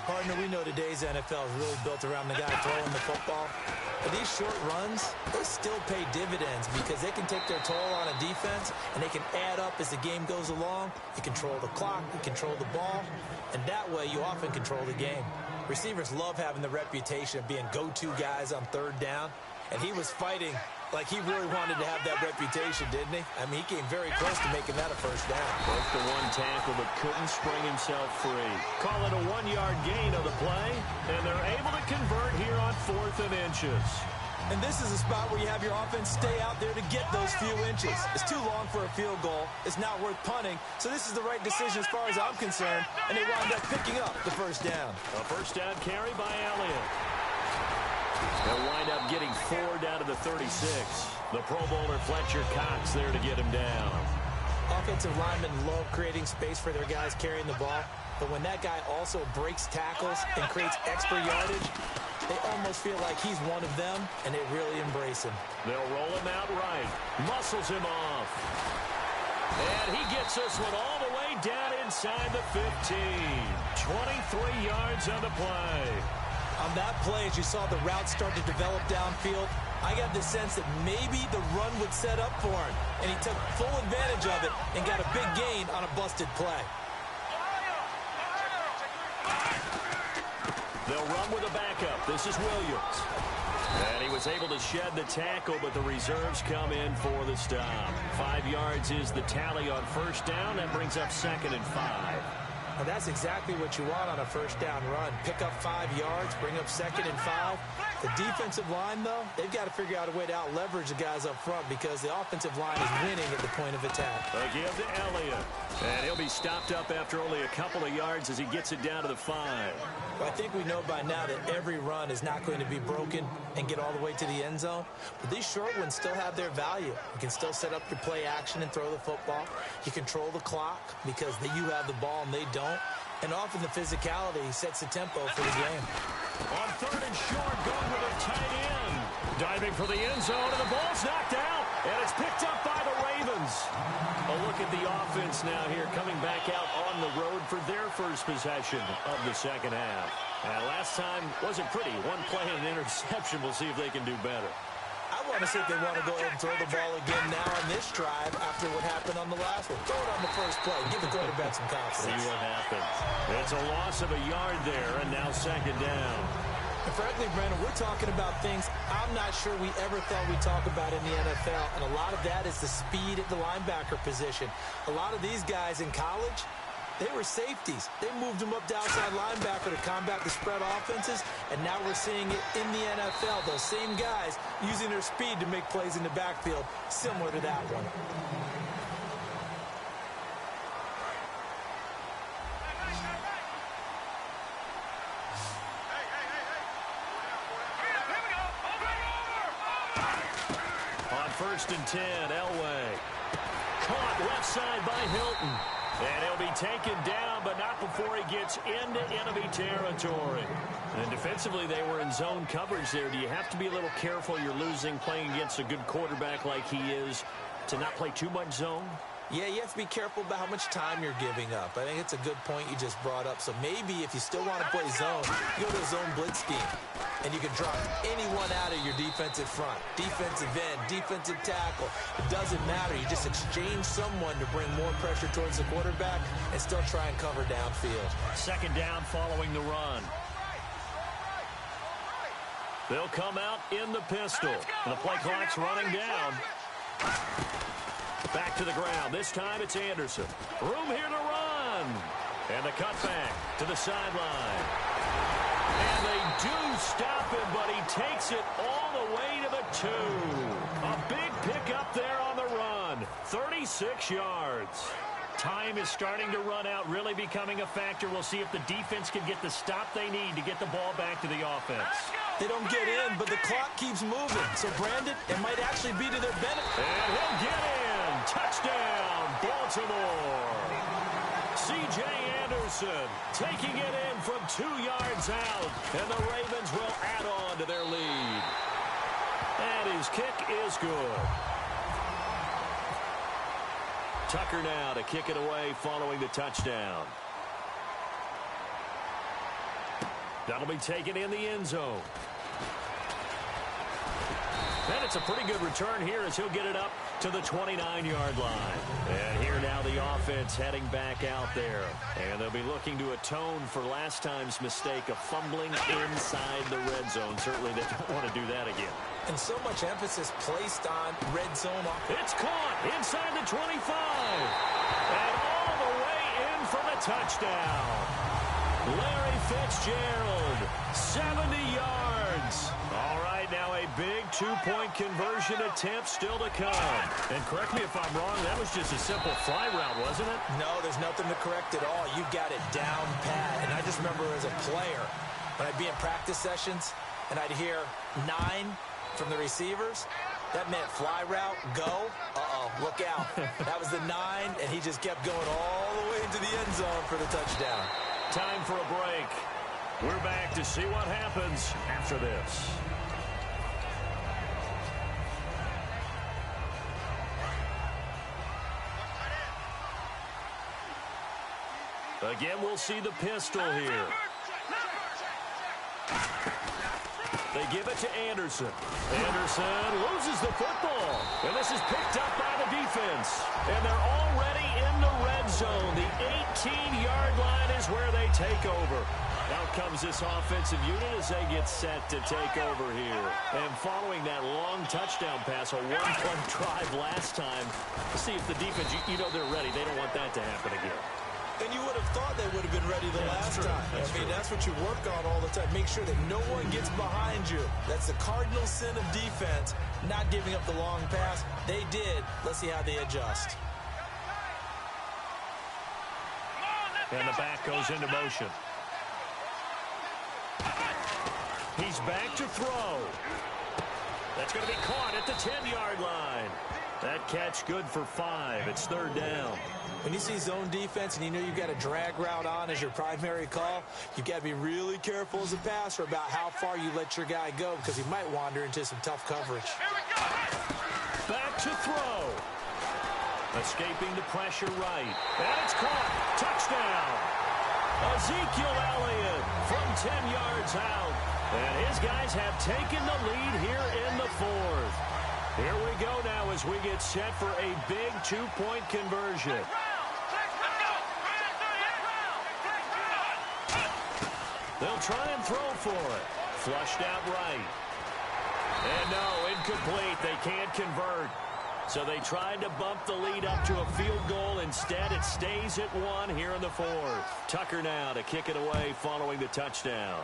Partner, we know today's NFL is really built around the guy throwing the football. But these short runs, they still pay dividends because they can take their toll on a defense, and they can add up as the game goes along. You control the clock, you control the ball, and that way you often control the game. Receivers love having the reputation of being go-to guys on third down, and he was fighting like he really wanted to have that reputation, didn't he? I mean, he came very close to making that a first down.
Broke the one tackle but couldn't spring himself free. Call it a 1-yard gain of the play, and they're able to convert here on 4th and inches.
And this is a spot where you have your offense stay out there to get those few inches. It's too long for a field goal. It's not worth punting. So this is the right decision as far as I'm concerned. And they wind up picking up the first down.
A first down carry by Elliott. They'll wind up getting 4 down to the 36. The Pro Bowler Fletcher Cox there to get him down.
Offensive linemen love creating space for their guys carrying the ball. But when that guy also breaks tackles and creates extra yardage, they almost feel like he's one of them, and they really embrace him.
They'll roll him out right. Muscles him off. And he gets this one all the way down inside the 15. 23 yards on the play.
On that play, as you saw the route start to develop downfield, I got the sense that maybe the run would set up for him, and he took full advantage of it and got a big gain on a busted play.
They'll run with a backup. This is Williams. And he was able to shed the tackle, but the reserves come in for the stop. 5 yards is the tally on first down. That brings up 2nd and 5.
Well, that's exactly what you want on a first down run. Pick up 5 yards, bring up 2nd and 5. The defensive line, though, they've got to figure out a way to out-leverage the guys up front because the offensive line is winning at the point of attack.
A give to Elliott. And he'll be stopped up after only a couple of yards as he gets it down to the 5.
Well, I think we know by now that every run is not going to be broken and get all the way to the end zone. But these short ones still have their value. You can still set up your play action and throw the football. You control the clock because you have the ball and they don't. And often the physicality sets the tempo for the game.
On 3rd and short, going with a tight end. Diving for the end zone, and the ball's knocked out. And it's picked up by the Ravens. A look at the offense now here, coming back out on the road for their first possession of the second half. Last time wasn't pretty. One play and an interception. We'll see if they can do better.
I want to see if they want to go ahead and throw the ball again now on this drive after what happened on the last one. Throw it on the first play. Give the quarterback some confidence.
See what happens. It's a loss of a yard there, and now 2nd down.
And frankly, Brandon, we're talking about things I'm not sure we ever thought we'd talk about in the NFL. And a lot of that is the speed at the linebacker position. A lot of these guys in college, they were safeties. They moved them up to outside linebacker to combat the spread offenses, and now we're seeing it in the NFL. Those same guys using their speed to make plays in the backfield, similar to that one.
On 1st and 10, Elway. Caught left side by Hilton. And he'll be taken down, but not before he gets into enemy territory. And defensively, they were in zone coverage there. Do you have to be a little careful? You're losing, playing against a good quarterback like he is, to not play too much zone?
Yeah, you have to be careful about how much time you're giving up. I think it's a good point you just brought up. So maybe if you still want to play zone, you go to a zone blitz scheme. And you can drop anyone out of your defensive front. Defensive end, defensive tackle. It doesn't matter. You just exchange someone to bring more pressure towards the quarterback and still try and cover downfield.
2nd down following the run. They'll come out in the pistol. And the play clock's running down. Back to the ground. This time it's Anderson. Room here to run. And the cutback to the sideline. And they do stop him, but he takes it all the way to the 2. A big pickup there on the run. 36 yards. Time is starting to run out, really becoming a factor. We'll see if the defense can get the stop they need to get the ball back to the offense.
They don't get in, but the clock keeps moving. So, Brandon, it might actually be to their benefit.
And he'll get in. Touchdown, Baltimore. C.J. Anderson taking it in from 2 yards out. And the Ravens will add on to their lead. And his kick is good. Tucker now to kick it away following the touchdown. That'll be taken in the end zone. And it's a pretty good return here as he'll get it up to the 29-yard line. And here now the offense heading back out there. And they'll be looking to atone for last time's mistake of fumbling inside the red zone. Certainly they don't want to do that again.
And so much emphasis placed on red zone.
It's caught inside the 25. And all the way in for the touchdown. Larry Fitzgerald, 70 yards. All right, now a big two-point conversion attempt still to come. And correct me if I'm wrong, that was just a simple fly route, wasn't it?
No, there's nothing to correct at all. You got it down pat. And I just remember as a player, when I'd be in practice sessions, and I'd hear 9 from the receivers, that meant fly route, go. Uh-oh, look out. That was the 9, and he just kept going all the way into the end zone for the touchdown.
Time for a break. We're back to see what happens after this. Again, we'll see the pistol here. They give it to Anderson. Anderson loses the football. And this is picked up by the defense. And they're already in the red zone. The 18-yard line is where they take over. Out comes this offensive unit as they get set to take over here. And following that long touchdown pass, a one-play drive last time, see if the defense, you know they're ready. They don't want that to happen again.
And you would have thought they would have been ready the last time. That's what you work on all the time. Make sure that no one gets behind you. That's the cardinal sin of defense, not giving up the long pass. They did. Let's see how they adjust.
And the back goes into motion. He's back to throw. That's going to be caught at the 10-yard line. That catch good for 5. It's third down.
When you see zone defense and you know you've got a drag route on as your primary call, you've got to be really careful as a passer about how far you let your guy go because he might wander into some tough coverage.
Back to throw. Escaping the pressure right. And it's caught. Touchdown. Ezekiel Elliott from 10 yards out. And his guys have taken the lead here in the fourth. Here we go now as we get set for a big two-point conversion. They'll try and throw for it. Flushed out right. And no, incomplete. They can't convert. So they tried to bump the lead up to a field goal. Instead, it stays at 1 here in the fourth. Tucker now to kick it away following the touchdown.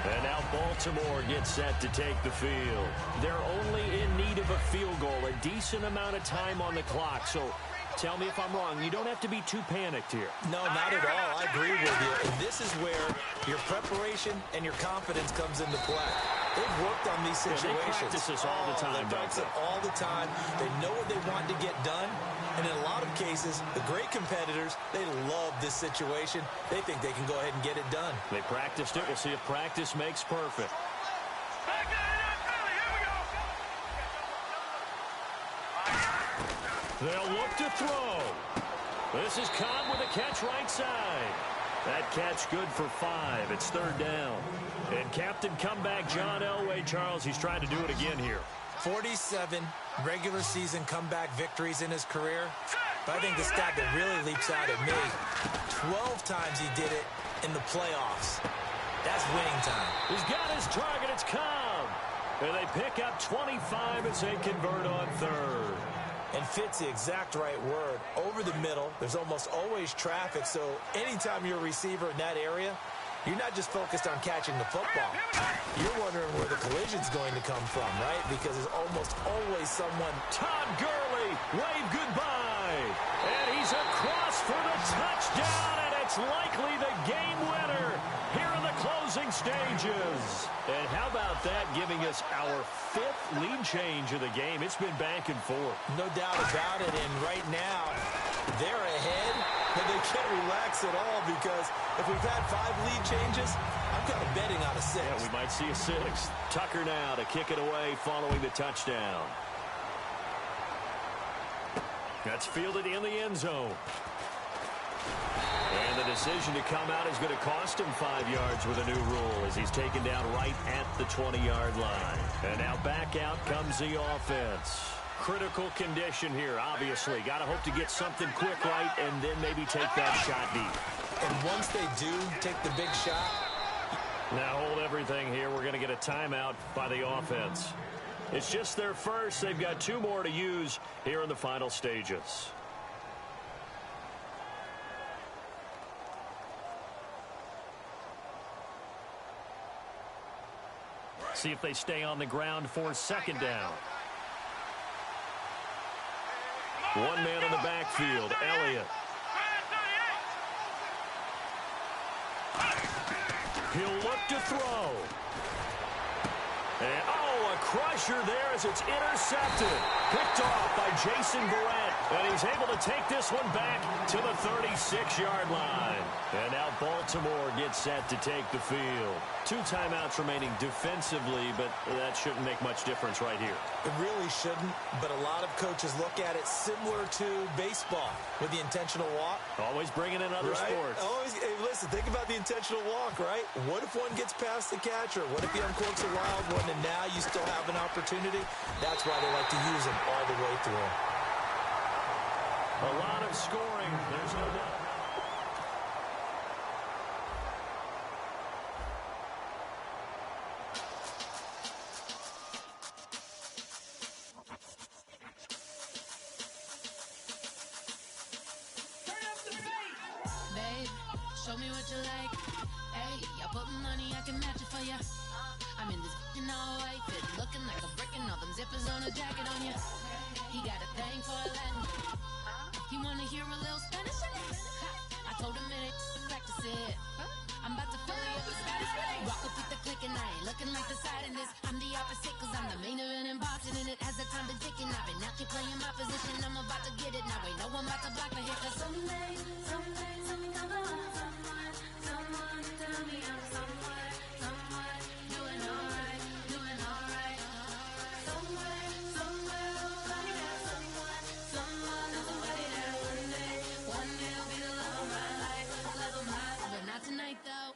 And now Baltimore gets set to take the field. They're only in need of a field goal, a decent amount of time on the clock. So tell me if I'm wrong. You don't have to be too panicked here.
No, not at all. I agree with you. And this is where your preparation and your confidence comes into play. They've worked on these situations.
Yeah, they practice this all the time,
they practice it all the time. They know what they want to get done. And in a lot of cases, the great competitors, they love this situation. They think they can go ahead and get it done.
They practiced it. We'll see if practice makes perfect. They'll look to throw. This is Cobb with a catch right side. That catch good for 5. It's third down. And Captain Comeback John Elway, Charles, he's trying to do it again here.
47 regular season comeback victories in his career. But I think the stat that really leaps out at me, 12 times he did it in the playoffs. That's winning time.
He's got his target. It's Cobb. And they pick up 25 as they convert on third.
And fits the exact right word. Over the middle, there's almost always traffic. So anytime you're a receiver in that area, you're not just focused on catching the football. You're wondering where the collision's going to come from, right? Because there's almost always someone.
Todd Gurley, wave goodbye. And he's across for the touchdown, and it's likely the game winner here in the closing stages. And how about that, giving us our 5th lead change of the game? It's been back and forth.
No doubt about it, and right now, they're ahead, but they can't relax at all because if we've had 5 lead changes, I'm kind of betting on a 6th.
Yeah, we might see a 6th. Tucker now to kick it away following the touchdown. That's fielded in the end zone. And the decision to come out is going to cost him 5 yards with a new rule as he's taken down right at the 20-yard line. And now back out comes the offense. Critical condition here, obviously. Got to hope to get something quick right and then maybe take that shot deep.
And once they do take the big shot.
Now hold everything here. We're going to get a timeout by the offense. It's just their first. They've got 2 more to use here in the final stages. See if they stay on the ground for second down. One man in the backfield, Elliott. He'll look to throw. And, a crusher there as it's intercepted. Picked off by Jason Verrett. And he's able to take this one back to the 36-yard line. And now Baltimore gets set to take the field. 2 timeouts remaining defensively, but that shouldn't make much difference right here.
It really shouldn't, but a lot of coaches look at it similar to baseball with the intentional walk.
Always bringing in other sports.
Always, hey, listen, think about the intentional walk, right? What if one gets past the catcher? What if he uncorks a wild one and now you still have an opportunity? That's why they like to use them all the way through.
A lot of scoring. There's no doubt.
Babe, show me what you like. Hey, I put money, I can match it for ya. I'm in this all white fit, looking like a brick and all them zippers on a jacket on ya. He got a thing for Latin. He wanna hear a little Spanish? I told him it ain't practice it. I'm about to fully up the Spanish. Rock up with the click and I ain't looking like the side in this. I'm the opposite cause I'm the main event in boxing and it has the time been ticking. I've been out here playing my position. I'm about to get it now. Ain't no one about to block me here cause someday I'm alone. Someone tell me I'm someone doing alright. Somewhere, somebody that someone, somebody that one day will be the love of my life, but not tonight though.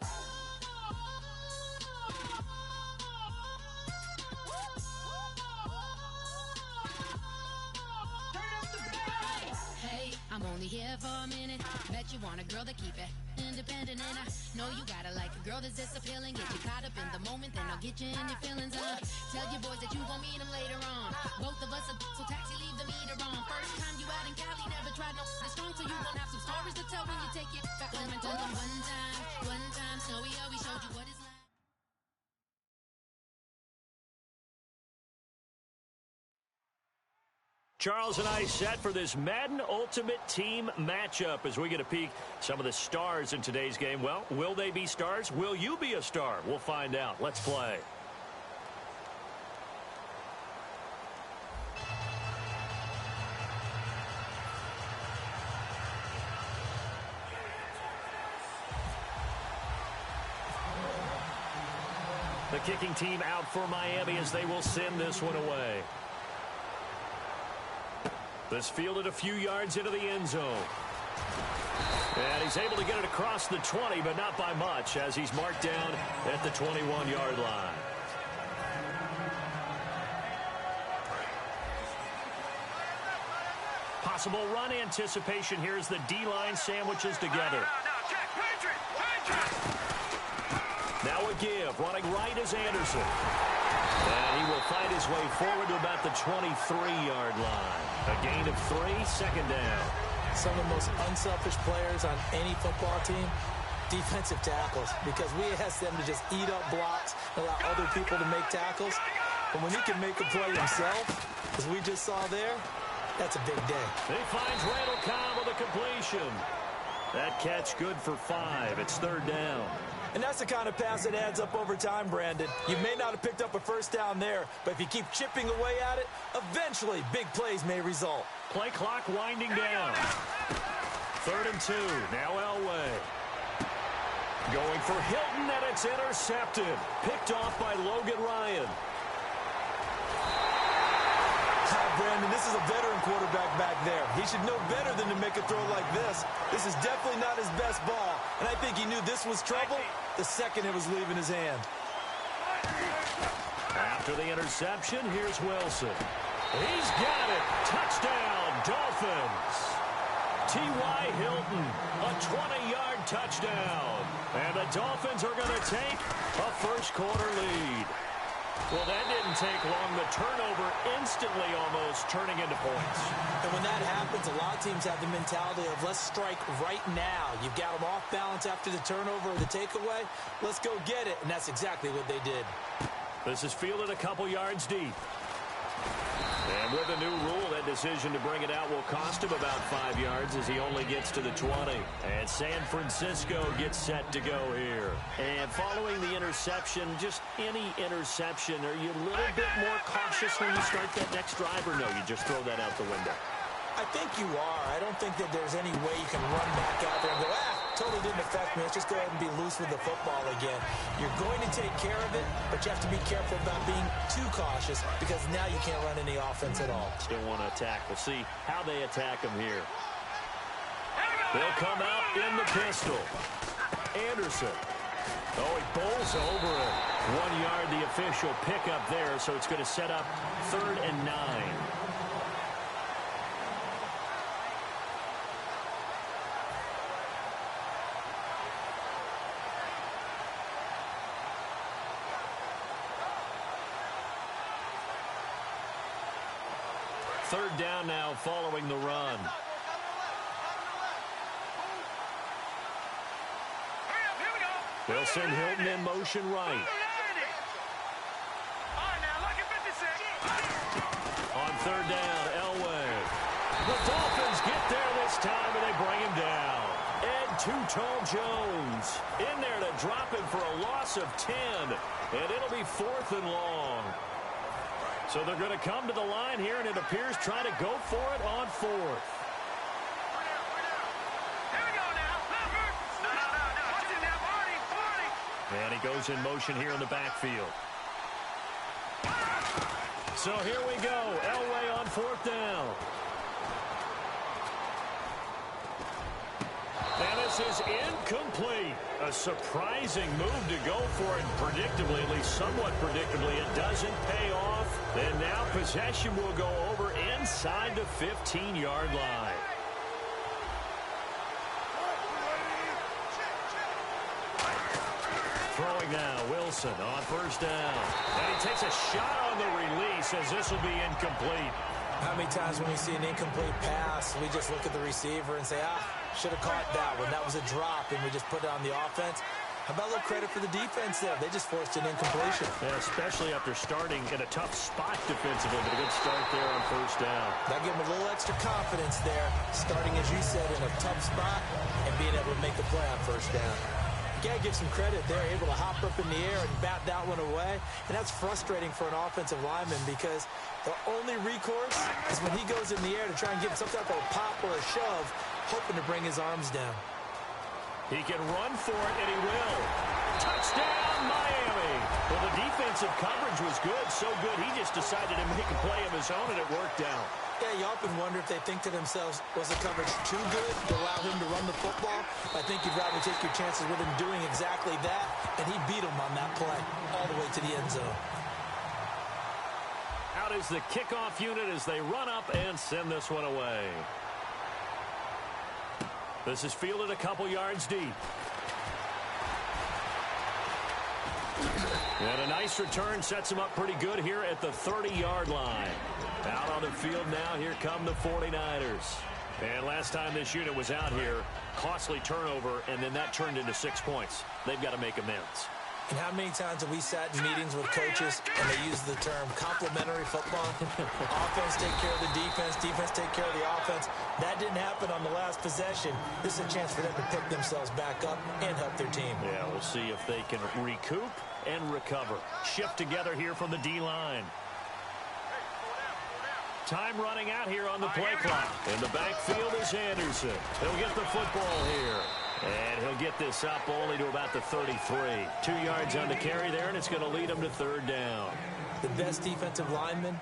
Hey, I'm only here for a minute. Bet you want a girl to keep it independent, and I know you gotta like a girl that's this appealing. Get you caught up in the moment, then I'll get you in your feelings. Tell your boys that you gon' meet them later on. Both of us are so taxi, leave the meter on. First time you out in Cali, never tried no strong, so you gon' have some stories to tell when you take it back home and tell them one time, Snowy always showed you what it's like.
Charles and I set for this Madden Ultimate Team matchup as we get a peek some of the stars in today's game. Well, will they be stars? Will you be a star? We'll find out. Let's play. The kicking team out for Miami as they will send this one away. This fielded a few yards into the end zone. And he's able to get it across the 20, but not by much as he's marked down at the 21-yard line. Possible run anticipation here as the D-line sandwiches together. Now a give. Running right is Anderson. And he will find his way forward to about the 23-yard line. A gain of 3, second down.
Some of the most unselfish players on any football team, defensive tackles, because we ask them to just eat up blocks, allow other people to make tackles. But when he can make a play himself, as we just saw there, that's a big day.
He finds Randall Cobb with a completion. That catch good for 5. It's third down.
And that's the kind of pass that adds up over time, Brandon. You may not have picked up a first down there, but if you keep chipping away at it, eventually big plays may result.
Play clock winding down. 3rd and 2. Now Elway. Going for Hilton, and it's intercepted. Picked off by Logan Ryan.
How Brandon. This is a veteran quarterback back there. He should know better than to make a throw like this. This is definitely not his best ball, and I think he knew this was trouble the second it was leaving his hand.
After the interception, here's Wilson. He's got it. Touchdown, Dolphins. T.Y. Hilton, a 20-yard touchdown. And the Dolphins are going to take a first-quarter lead. Well, that didn't take long. The turnover instantly almost turning into points.
And when that happens, a lot of teams have the mentality of let's strike right now. You've got them off balance after the turnover or the takeaway. Let's go get it. And that's exactly what they did.
This is fielded a couple yards deep. And with a new rule, that decision to bring it out will cost him about 5 yards as he only gets to the 20. And San Francisco gets set to go here. And following the interception, just any interception, are you a little bit more cautious when you start that next drive, or no, you just throw that out the window?
I think you are. I don't think that there's any way you can run back out there and go, totally didn't affect me. Let's just go ahead and be loose with the football again. You're going to take care of it, but you have to be careful about being too cautious because now you can't run any offense at all.
Still want to attack. We'll see how they attack him here. They'll come out in the pistol. Anderson. Oh, he bowls over it. 1 yard, the official pickup there, so it's going to set up 3rd and 9. Third down now following the run. They'll send Hilton in motion right. On 3rd down, Elway. The Dolphins get there this time, and they bring him down. And Too-Tall Jones in there to drop him for a loss of 10. And it'll be 4th and long. So they're going to come to the line here, and it appears trying to go for it on 4th. And he goes in motion here in the backfield. So here we go. Elway on 4th down. And this is incomplete. A surprising move to go for it. Predictably, at least somewhat predictably, it doesn't pay off. And now possession will go over inside the 15-yard line. Throwing now, Wilson on 1st down. And he takes a shot on the release as this will be incomplete.
How many times when we see an incomplete pass, we just look at the receiver and say, should have caught that one. That was a drop, and we just put it on the offense. How about a little credit for the defense there? They just forced an incompletion.
Yeah, especially after starting in a tough spot defensively, but a good start there on 1st down.
That gave them a little extra confidence there, starting, as you said, in a tough spot and being able to make the play on 1st down. You got to give some credit. They're able to hop up in the air and bat that one away, and that's frustrating for an offensive lineman because the only recourse is when he goes in the air to try and get some type of a pop or a shove, hoping to bring his arms down.
He can run for it, and he will. Touchdown, Miami. Well, the defensive coverage was good, so good he just decided to make a play of his own, and it worked out.
Yeah, you often wonder if they think to themselves, was the coverage too good to allow him to run the football? I think you'd rather take your chances with him doing exactly that, and he beat him on that play all the way to the end zone.
Out is the kickoff unit as they run up and send this one away. This is fielded a couple yards deep. And a nice return sets him up pretty good here at the 30-yard line. Out on the field now, here come the 49ers. And last time this unit was out here, costly turnover, and then that turned into 6 points. They've got to make amends.
And how many times have we sat in meetings with coaches and they use the term complementary football? Offense take care of the defense, defense take care of the offense. That didn't happen on the last possession. This is a chance for them to pick themselves back up and help their team.
Yeah, we'll see if they can recoup and recover. Shift together here from the D-line. Time running out here on the play clock. In the backfield is Anderson. He'll get the football here. And he'll get this up only to about the 33. 2 yards on the carry there, and it's going to lead him to 3rd down.
The best defensive lineman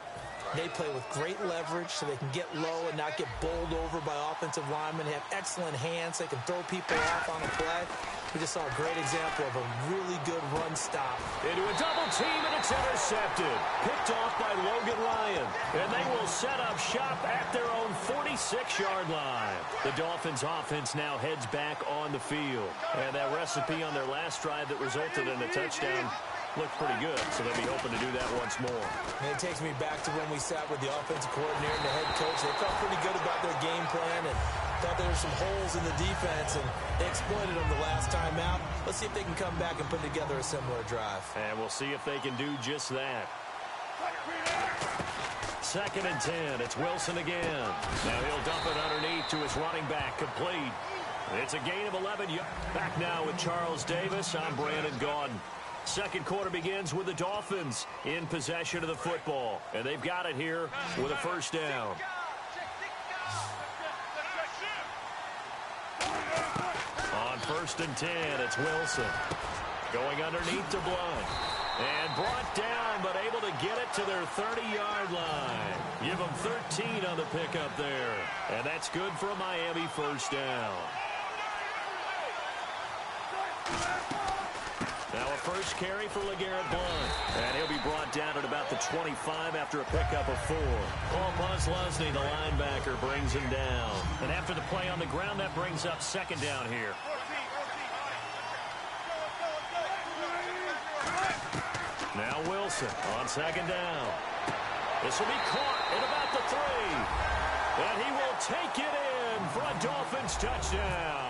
They play with great leverage so they can get low and not get bowled over by offensive linemen. They have excellent hands. They can throw people off on a play. We just saw a great example of a really good run stop.
Into a double team, and it's intercepted. Picked off by Logan Ryan. And they will set up shop at their own 46-yard line. The Dolphins' offense now heads back on the field. And that recipe on their last drive that resulted in a touchdown looked pretty good, so they'll be hoping to do that once more.
And it takes me back to when we sat with the offensive coordinator and the head coach. They felt pretty good about their game plan and thought there were some holes in the defense, and they exploited them the last time out. Let's see if they can come back and put together a similar drive.
And we'll see if they can do just that. 2nd and 10. It's Wilson again. Now he'll dump it underneath to his running back. Complete. It's a gain of 11. Back now with Charles Davis. I'm Brandon Gaudin. Second quarter begins with the Dolphins in possession of the football. And they've got it here with a first down. On 1st and 10, it's Wilson. Going underneath to Blunt. And brought down, but able to get it to their 30-yard line. Give them 13 on the pickup there. And that's good for a Miami first down. Now a first carry for LeGarrette Blunt. And he'll be brought down at about the 25 after a pickup of 4. Paul Posluszny, the linebacker, brings him down. And after the play on the ground, that brings up 2nd down here. Now Wilson on 2nd down. This will be caught at about the 3. And he will take it in for a Dolphins touchdown.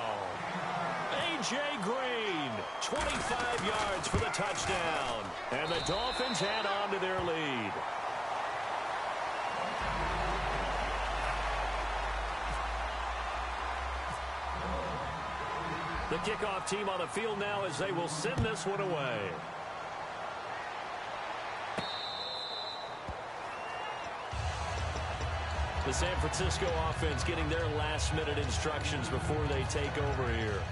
A.J. Green, 25 yards for the touchdown. And the Dolphins add on to their lead. The kickoff team on the field now as they will send this one away. The San Francisco offense getting their last-minute instructions before they take over here.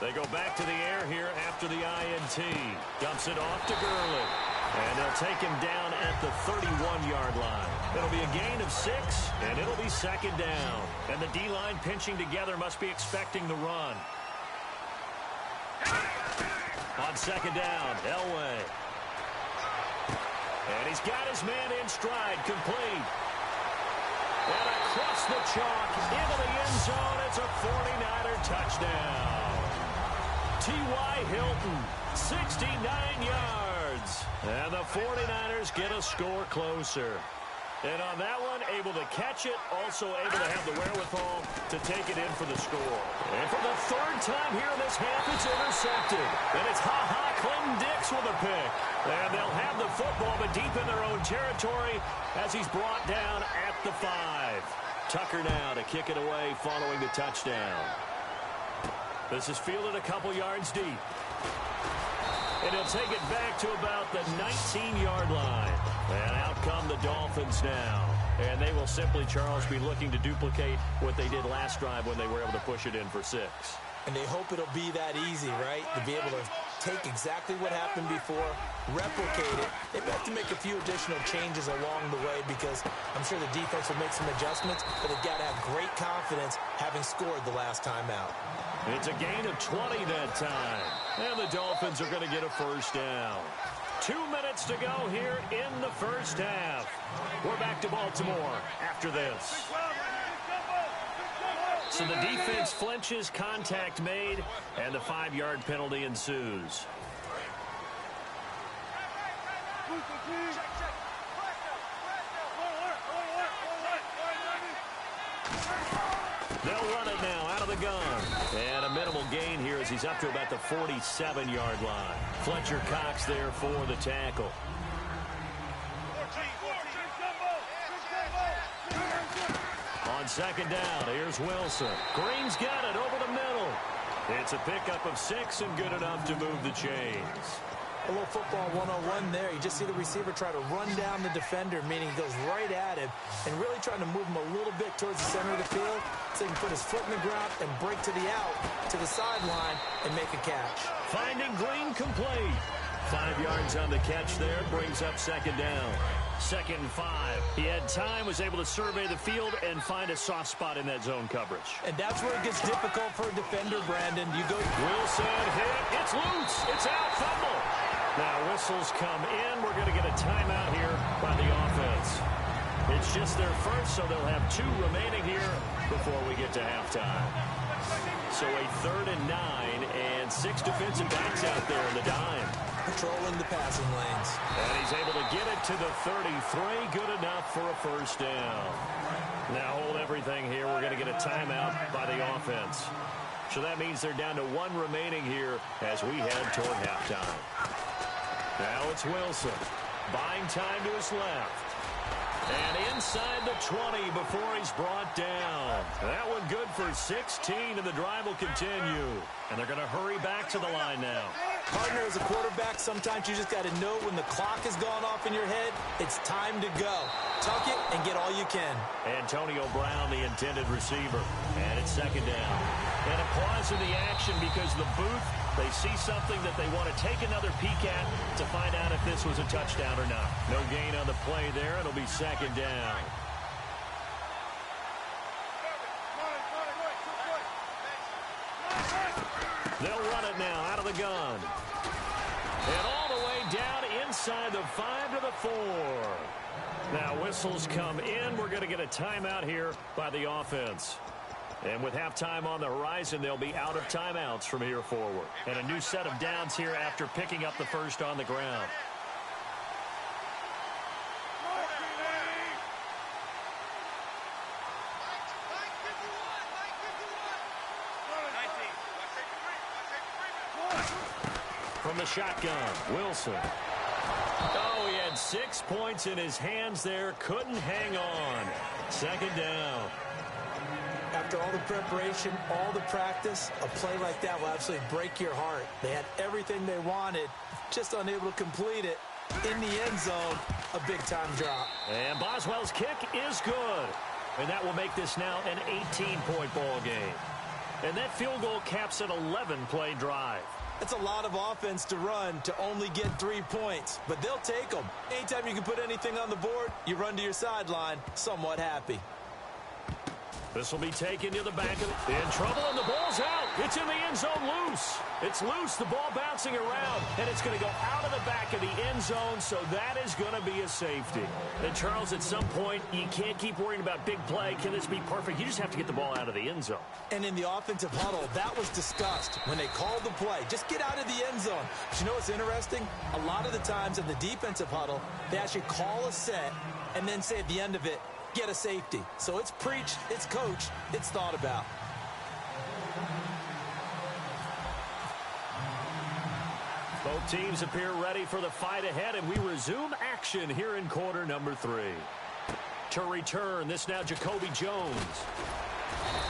They go back to the air here after the INT. Dumps it off to Gurley. And they'll take him down at the 31-yard line. It'll be a gain of 6, and it'll be 2nd down. And the D-line pinching together must be expecting the run. On 2nd down, Elway. And he's got his man in stride, complete. And across the chalk, into the end zone, it's a 49er touchdown. T.Y. Hilton, 69 yards. And the 49ers get a score closer. And on that one, able to catch it, also able to have the wherewithal to take it in for the score. And for the 3rd time here in this half, it's intercepted. And it's Clinton Dix with a pick. And they'll have the football, but deep in their own territory as he's brought down at the 5. Tucker now to kick it away following the touchdown. This is fielded a couple yards deep. And he'll take it back to about the 19-yard line. And out come the Dolphins now. And they will simply, Charles, be looking to duplicate what they did last drive when they were able to push it in for 6.
And they hope it'll be that easy, right? To be able to take exactly what happened before, replicate it. They've got to make a few additional changes along the way because I'm sure the defense will make some adjustments, but they've got to have great confidence having scored the last time out.
It's a gain of 20 that time. And the Dolphins are going to get a first down. 2 minutes to go here in the first half. We're back to Baltimore after this. So the defense flinches, contact made, and the 5-yard penalty ensues. They'll run it now out of the gun. And a minimal gain here as he's up to about the 47-yard line. Fletcher Cox there for the tackle. On 2nd down, here's Wilson. Green's got it over the middle. It's a pickup of 6 and good enough to move the chains.
A little football 101 there. You just see the receiver try to run down the defender, meaning he goes right at him, and really trying to move him a little bit towards the center of the field so he can put his foot in the ground and break to the out, to the sideline, and make a catch.
Finding Green complete. 5 yards on the catch there, brings up second down. 2nd and 5. He had time, was able to survey the field and find a soft spot in that zone coverage.
And that's where it gets difficult for a defender, Brandon. You go...
Wilson hit. It's loose. It's out. Fumble. Now whistles come in. We're going to get a timeout here by the offense. It's just their first, so they'll have 2 remaining here before we get to halftime. So a 3rd and 9 and 6 defensive backs out there in the dime.
Patrolling the passing lanes.
And he's able to get it to the 33. Good enough for a first down. Now hold everything here. We're going to get a timeout by the offense. So that means they're down to 1 remaining here as we head toward halftime. Now it's Wilson. Buying time to his left. And inside the 20 before he's brought down. That one good for 16, and the drive will continue. And they're going to hurry back to the line now.
Partner, as a quarterback, sometimes you just got to know when the clock has gone off in your head, it's time to go. Tuck it and get all you can.
Antonio Brown, the intended receiver. And it's second down. And a pause in the action because the booth, they see something that they want to take another peek at to find out if this was a touchdown or not. No gain on the play there. It'll be second down. They'll run it now out of the gun. And all the way down inside the 5 to the 4. Now whistles come in. We're going to get a timeout here by the offense. And with halftime on the horizon, they'll be out of timeouts from here forward. And a new set of downs here after picking up the first on the ground. From the shotgun, Wilson. Oh, he had 6 points in his hands there. Couldn't hang on. Second down.
After all the preparation, all the practice, a play like that will absolutely break your heart. They had everything they wanted, just unable to complete it. In the end zone, a big-time drop.
And Boswell's kick is good. And that will make this now an 18-point ball game. And that field goal caps an 11-play drive.
That's a lot of offense to run to only get 3 points, but they'll take them. Anytime you can put anything on the board, you run to your sideline somewhat happy.
This will be taken to the back of it. In trouble, and the ball's out. It's in the end zone loose. It's loose, the ball bouncing around, and it's going to go out of the back of the end zone, so that is going to be a safety. And, Charles, at some point, you can't keep worrying about big play. Can this be perfect? You just have to get the ball out of the end zone.
And in the offensive huddle, that was discussed when they called the play. Just get out of the end zone. But you know what's interesting? A lot of the times in the defensive huddle, they actually call a set and then say at the end of it, get a safety. So it's preached, it's coached, it's thought about.
Both teams appear ready for the fight ahead, and we resume action here in quarter number 3. To return, this now Jacoby Jones.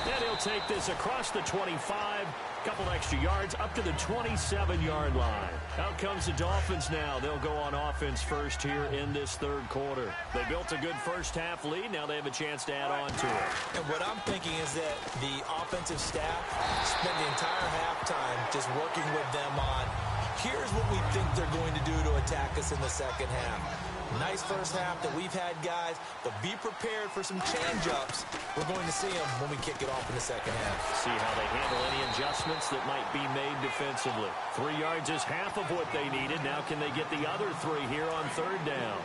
And he'll take this across the 25. Couple extra yards up to the 27-yard line. Out comes the Dolphins now. They'll go on offense first here in this third quarter. They built a good first-half lead. Now they have a chance to add on to it.
And what I'm thinking is that the offensive staff spent the entire halftime just working with them on, here's what we think they're going to do to attack us in the second half. Nice first half that we've had, guys, but be prepared for some change-ups. We're going to see them when we kick it off in the second half.
See how they handle any adjustments that might be made defensively. 3 yards is half of what they needed. Now can they get the other 3 here on third down?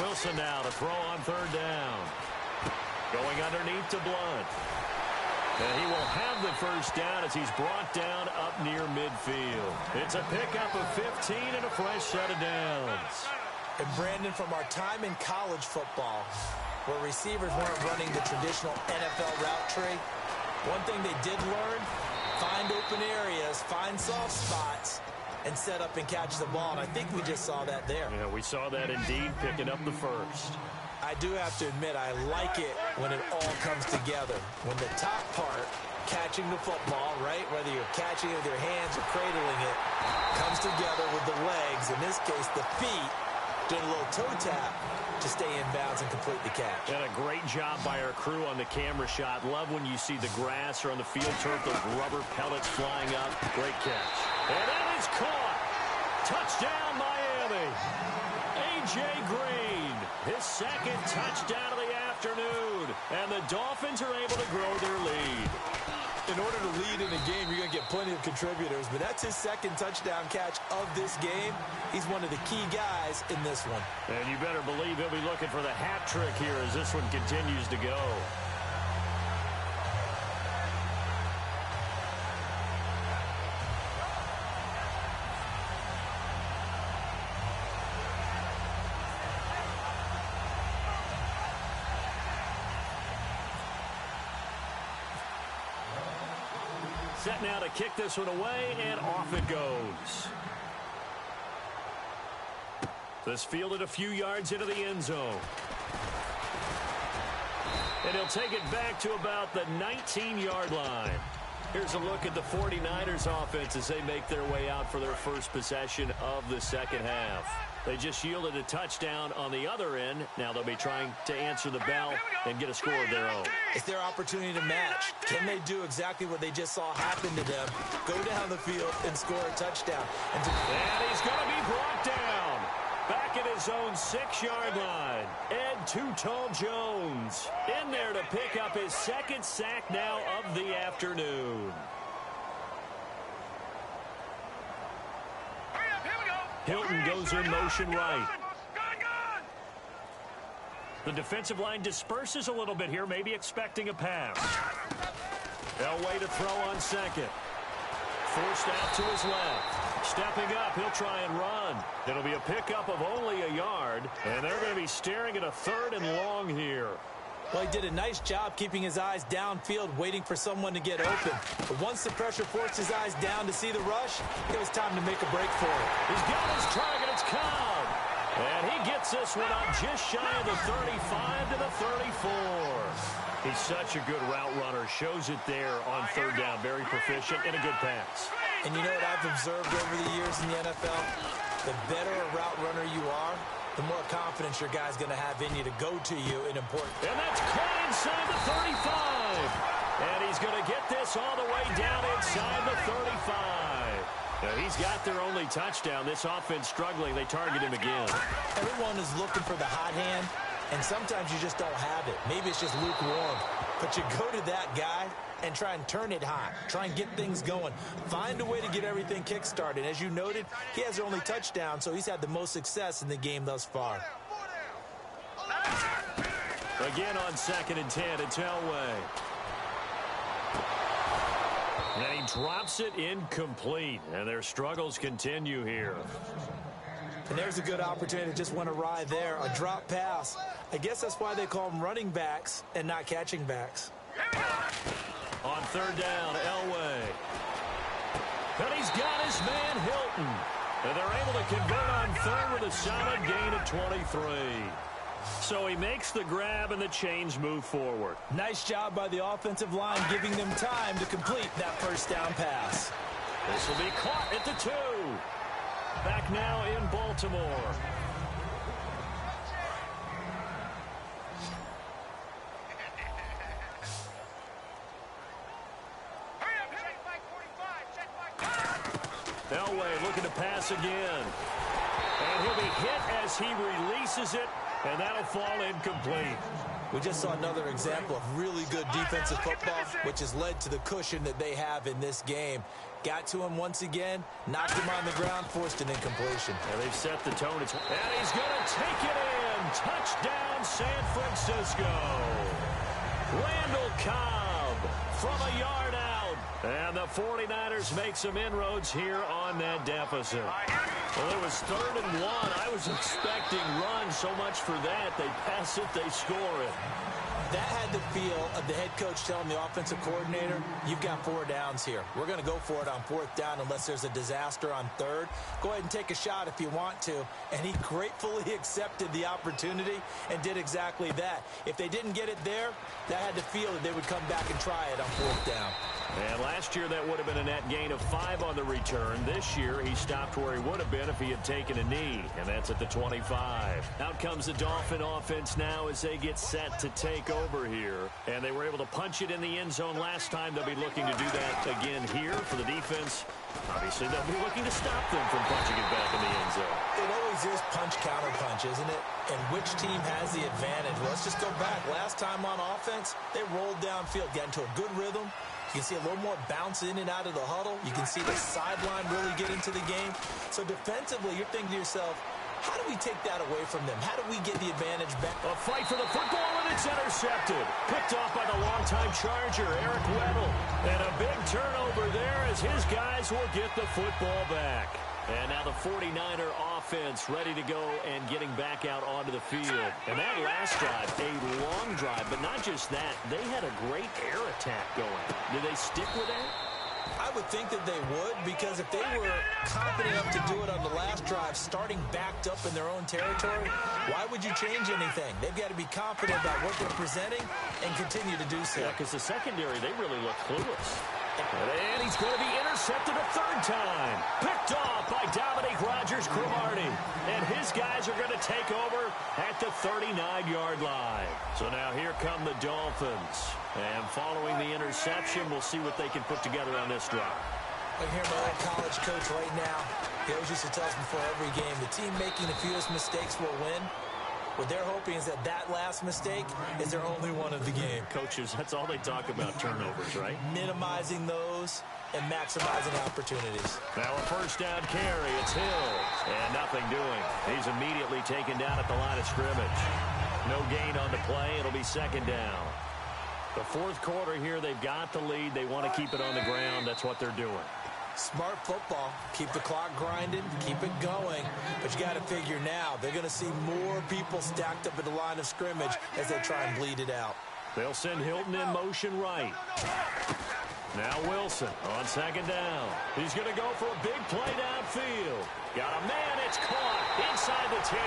Wilson now to throw on third down. Going underneath to Blunt. And he will have the first down as he's brought down up near midfield. It's a pickup of 15 and a fresh set of downs.
And Brandon, from our time in college football, where receivers weren't running the traditional NFL route tree, one thing they did learn, find open areas, find soft spots, and set up and catch the ball. And I think we just saw that there.
Yeah, we saw that indeed, picking up the first.
I do have to admit, I like it when it all comes together. When the top part, catching the football, right, whether you're catching it with your hands or cradling it, comes together with the legs, in this case the feet, doing a little toe tap to stay in bounds and complete the catch.
And a great job by our crew on the camera shot. Love when you see the grass or on the field turf, those rubber pellets flying up. Great catch. And it is caught. Touchdown, Miami. A.J. Green, his second touchdown of the afternoon. And the Dolphins are able to grow their lead.
In order to lead in a game, you're going to get plenty of contributors, but that's his second touchdown catch of this game. He's one of the key guys in this one.
And you better believe he'll be looking for the hat trick here as this one continues to go. Set now to kick this one away, and off it goes. This fielded a few yards into the end zone. And he'll take it back to about the 19-yard line. Here's a look at the 49ers offense as they make their way out for their first possession of the second half. They just yielded a touchdown on the other end. Now they'll be trying to answer the bell and get a score of their own.
It's their opportunity to match. Can they do exactly what they just saw happen to them? Go down the field and score a touchdown. And
he's going to be brought down. Back at his own 6-yard line. Ed Too-Tall Jones in there to pick up his second sack now of the afternoon. Hilton goes in motion right. The defensive line disperses a little bit here, maybe expecting a pass. Elway to throw on second. Forced out to his left. Stepping up, he'll try and run. It'll be a pickup of only a yard, and they're going to be staring at a 3rd and long here.
Well, he did a nice job keeping his eyes downfield, waiting for someone to get open. But once the pressure forced his eyes down to see the rush, it was time to make a break for it.
He's got his target. It's Cobb. And he gets this one up just shy of the 35 to the 34. He's such a good route runner. Shows it there on 3rd down. Very proficient and a good pass.
And you know what I've observed over the years in the NFL? The better a route runner you are, the more confidence your guy's going to have in you to go to you in important.
And that's caught inside the 35. And he's going to get this all the way down inside the 35. Now he's got their only touchdown. This offense struggling. They target him again.
Everyone is looking for the hot hand, and sometimes you just don't have it. Maybe it's just lukewarm. But you go to that guy and try and turn it hot. Try and get things going. Find a way to get everything kick-started. As you noted, he has their only touchdown, so he's had the most success in the game thus far.
Again on 2nd and 10, it's Elway. And he drops it incomplete, and their struggles continue here.
And there's a good opportunity to just went awry there. A drop pass. I guess that's why they call them running backs and not catching backs.
On 3rd down, Elway. And he's got his man Hilton. And they're able to convert on 3rd with a solid gain of 23. So he makes the grab and the chains move forward.
Nice job by the offensive line giving them time to complete that 1st down pass.
This will be caught at the 2. Back now in Baltimore. Elway looking to pass again. And he'll be hit as he releases it, and that'll fall incomplete.
We just saw another example of really good defensive football, which has led to the cushion that they have in this game. Got to him once again, knocked him on the ground, forced an incompletion.
And they've set the tone. And he's going to take it in. Touchdown, San Francisco. Randall Cobb from a yard out. And the 49ers make some inroads here on that deficit. Well, it was 3rd and 1. I was expecting run, so much for that. They pass it, they score it.
That had the feel of the head coach telling the offensive coordinator, you've got 4 downs here. We're going to go for it on 4th down unless there's a disaster on 3rd. Go ahead and take a shot if you want to. And he gratefully accepted the opportunity and did exactly that. If they didn't get it there, that had the feel that they would come back and try it on 4th down.
And last year, that would have been a net gain of 5 on the return. This year, he stopped where he would have been if he had taken a knee, and that's at the 25. Out comes the Dolphin offense now as they get set to take over here. And they were able to punch it in the end zone last time. They'll be looking to do that again here for the defense. Obviously, they'll be looking to stop them from punching it back in the end zone.
It always is punch-counter-punch, isn't it? And which team has the advantage? Well, let's just go back. Last time on offense, they rolled downfield, got into a good rhythm. You can see a little more bounce in and out of the huddle. You can see the sideline really get into the game. So defensively, you're thinking to yourself, how do we take that away from them? How do we get the advantage back?
A fight for the football, and it's intercepted. Picked off by the longtime Charger, Eric Weddle. And a big turnover there as his guys will get the football back. And now the 49er offense ready to go and getting back out onto the field. And that last drive, a long drive, but not just that. They had a great air attack going. Did they stick with that?
I would think that they would, because if they were confident enough to do it on the last drive, starting backed up in their own territory, why would you change anything? They've got to be confident about what they're presenting and continue to do so.
Yeah, because the secondary, they really look clueless. And he's going to be intercepted a 3rd time. Picked off by Dominique Rodgers-Cromartie. And his guys are going to take over at the 39-yard line. So now here come the Dolphins. And following the interception, we'll see what they can put together on this drive.
I hear my old college coach right now. He always used to tell us before every game, the team making the fewest mistakes will win. What they're hoping is that last mistake is their only one of the game.
Coaches, that's all they talk about, turnovers, right?
Minimizing those and maximizing opportunities.
Now a 1st down carry. It's Hill. And nothing doing. He's immediately taken down at the line of scrimmage. No gain on the play. It'll be 2nd down. The 4th quarter here, they've got the lead. They want to keep it on the ground. That's what they're doing.
Smart football. Keep the clock grinding. Keep it going. But you got to figure now, they're going to see more people stacked up at the line of scrimmage as they try and bleed it out.
They'll send Hilton in motion right. Now Wilson on 2nd down. He's going to go for a big play downfield. Got a man. It's caught inside the 10.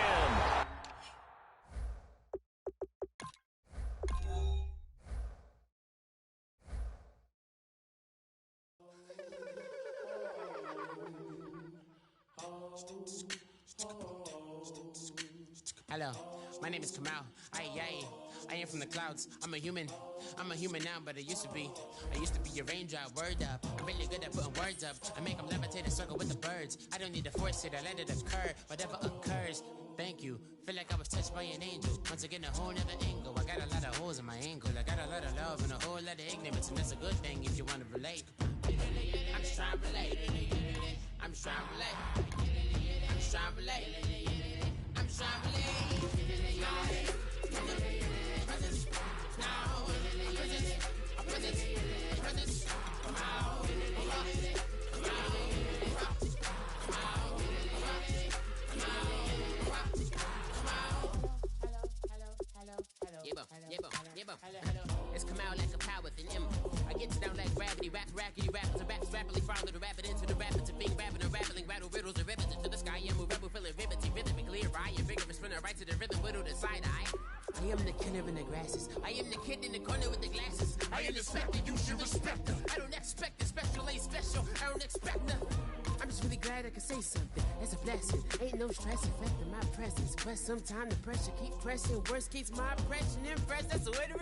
Hello, my name is Kamal. I am from the clouds. I'm a human now, but I used to be a raindrop, word up. I'm really good at putting words up. I make them levitate and circle with the birds. I don't need to force it, I let it occur. Whatever occurs, thank you. Feel like I was touched by an angel. Once again, a whole nother angle. I got a lot of holes in my angle. I got a lot of love and a whole lot of ignorance, and that's a good thing if you want to relate. I'm just trying to relate. I'm just trying to relate. I'm just trying to relate. I'm just trying to relate. It's come out like a power with an M. I get you down like gravity, rackety rappers and raps rapidly follow the rapid into the rapids and big rapping and rattling, rattle riddles and rivets into the sky. I'm a rebel, feeling riveting, rhythmically right and vigorous, spinning right to the rhythm, whittle the side eye. I am the killer in the grasses. I am the kid in the corner with the glasses. I am the spectre, you should respect her. I don't expect the special, ain't special. I don't expect nothing. I'm just really glad I can say something. That's a blessing. Ain't no stress affecting my presence, but sometimes the pressure keep pressing. Worst keeps my impression impressed. That's the way to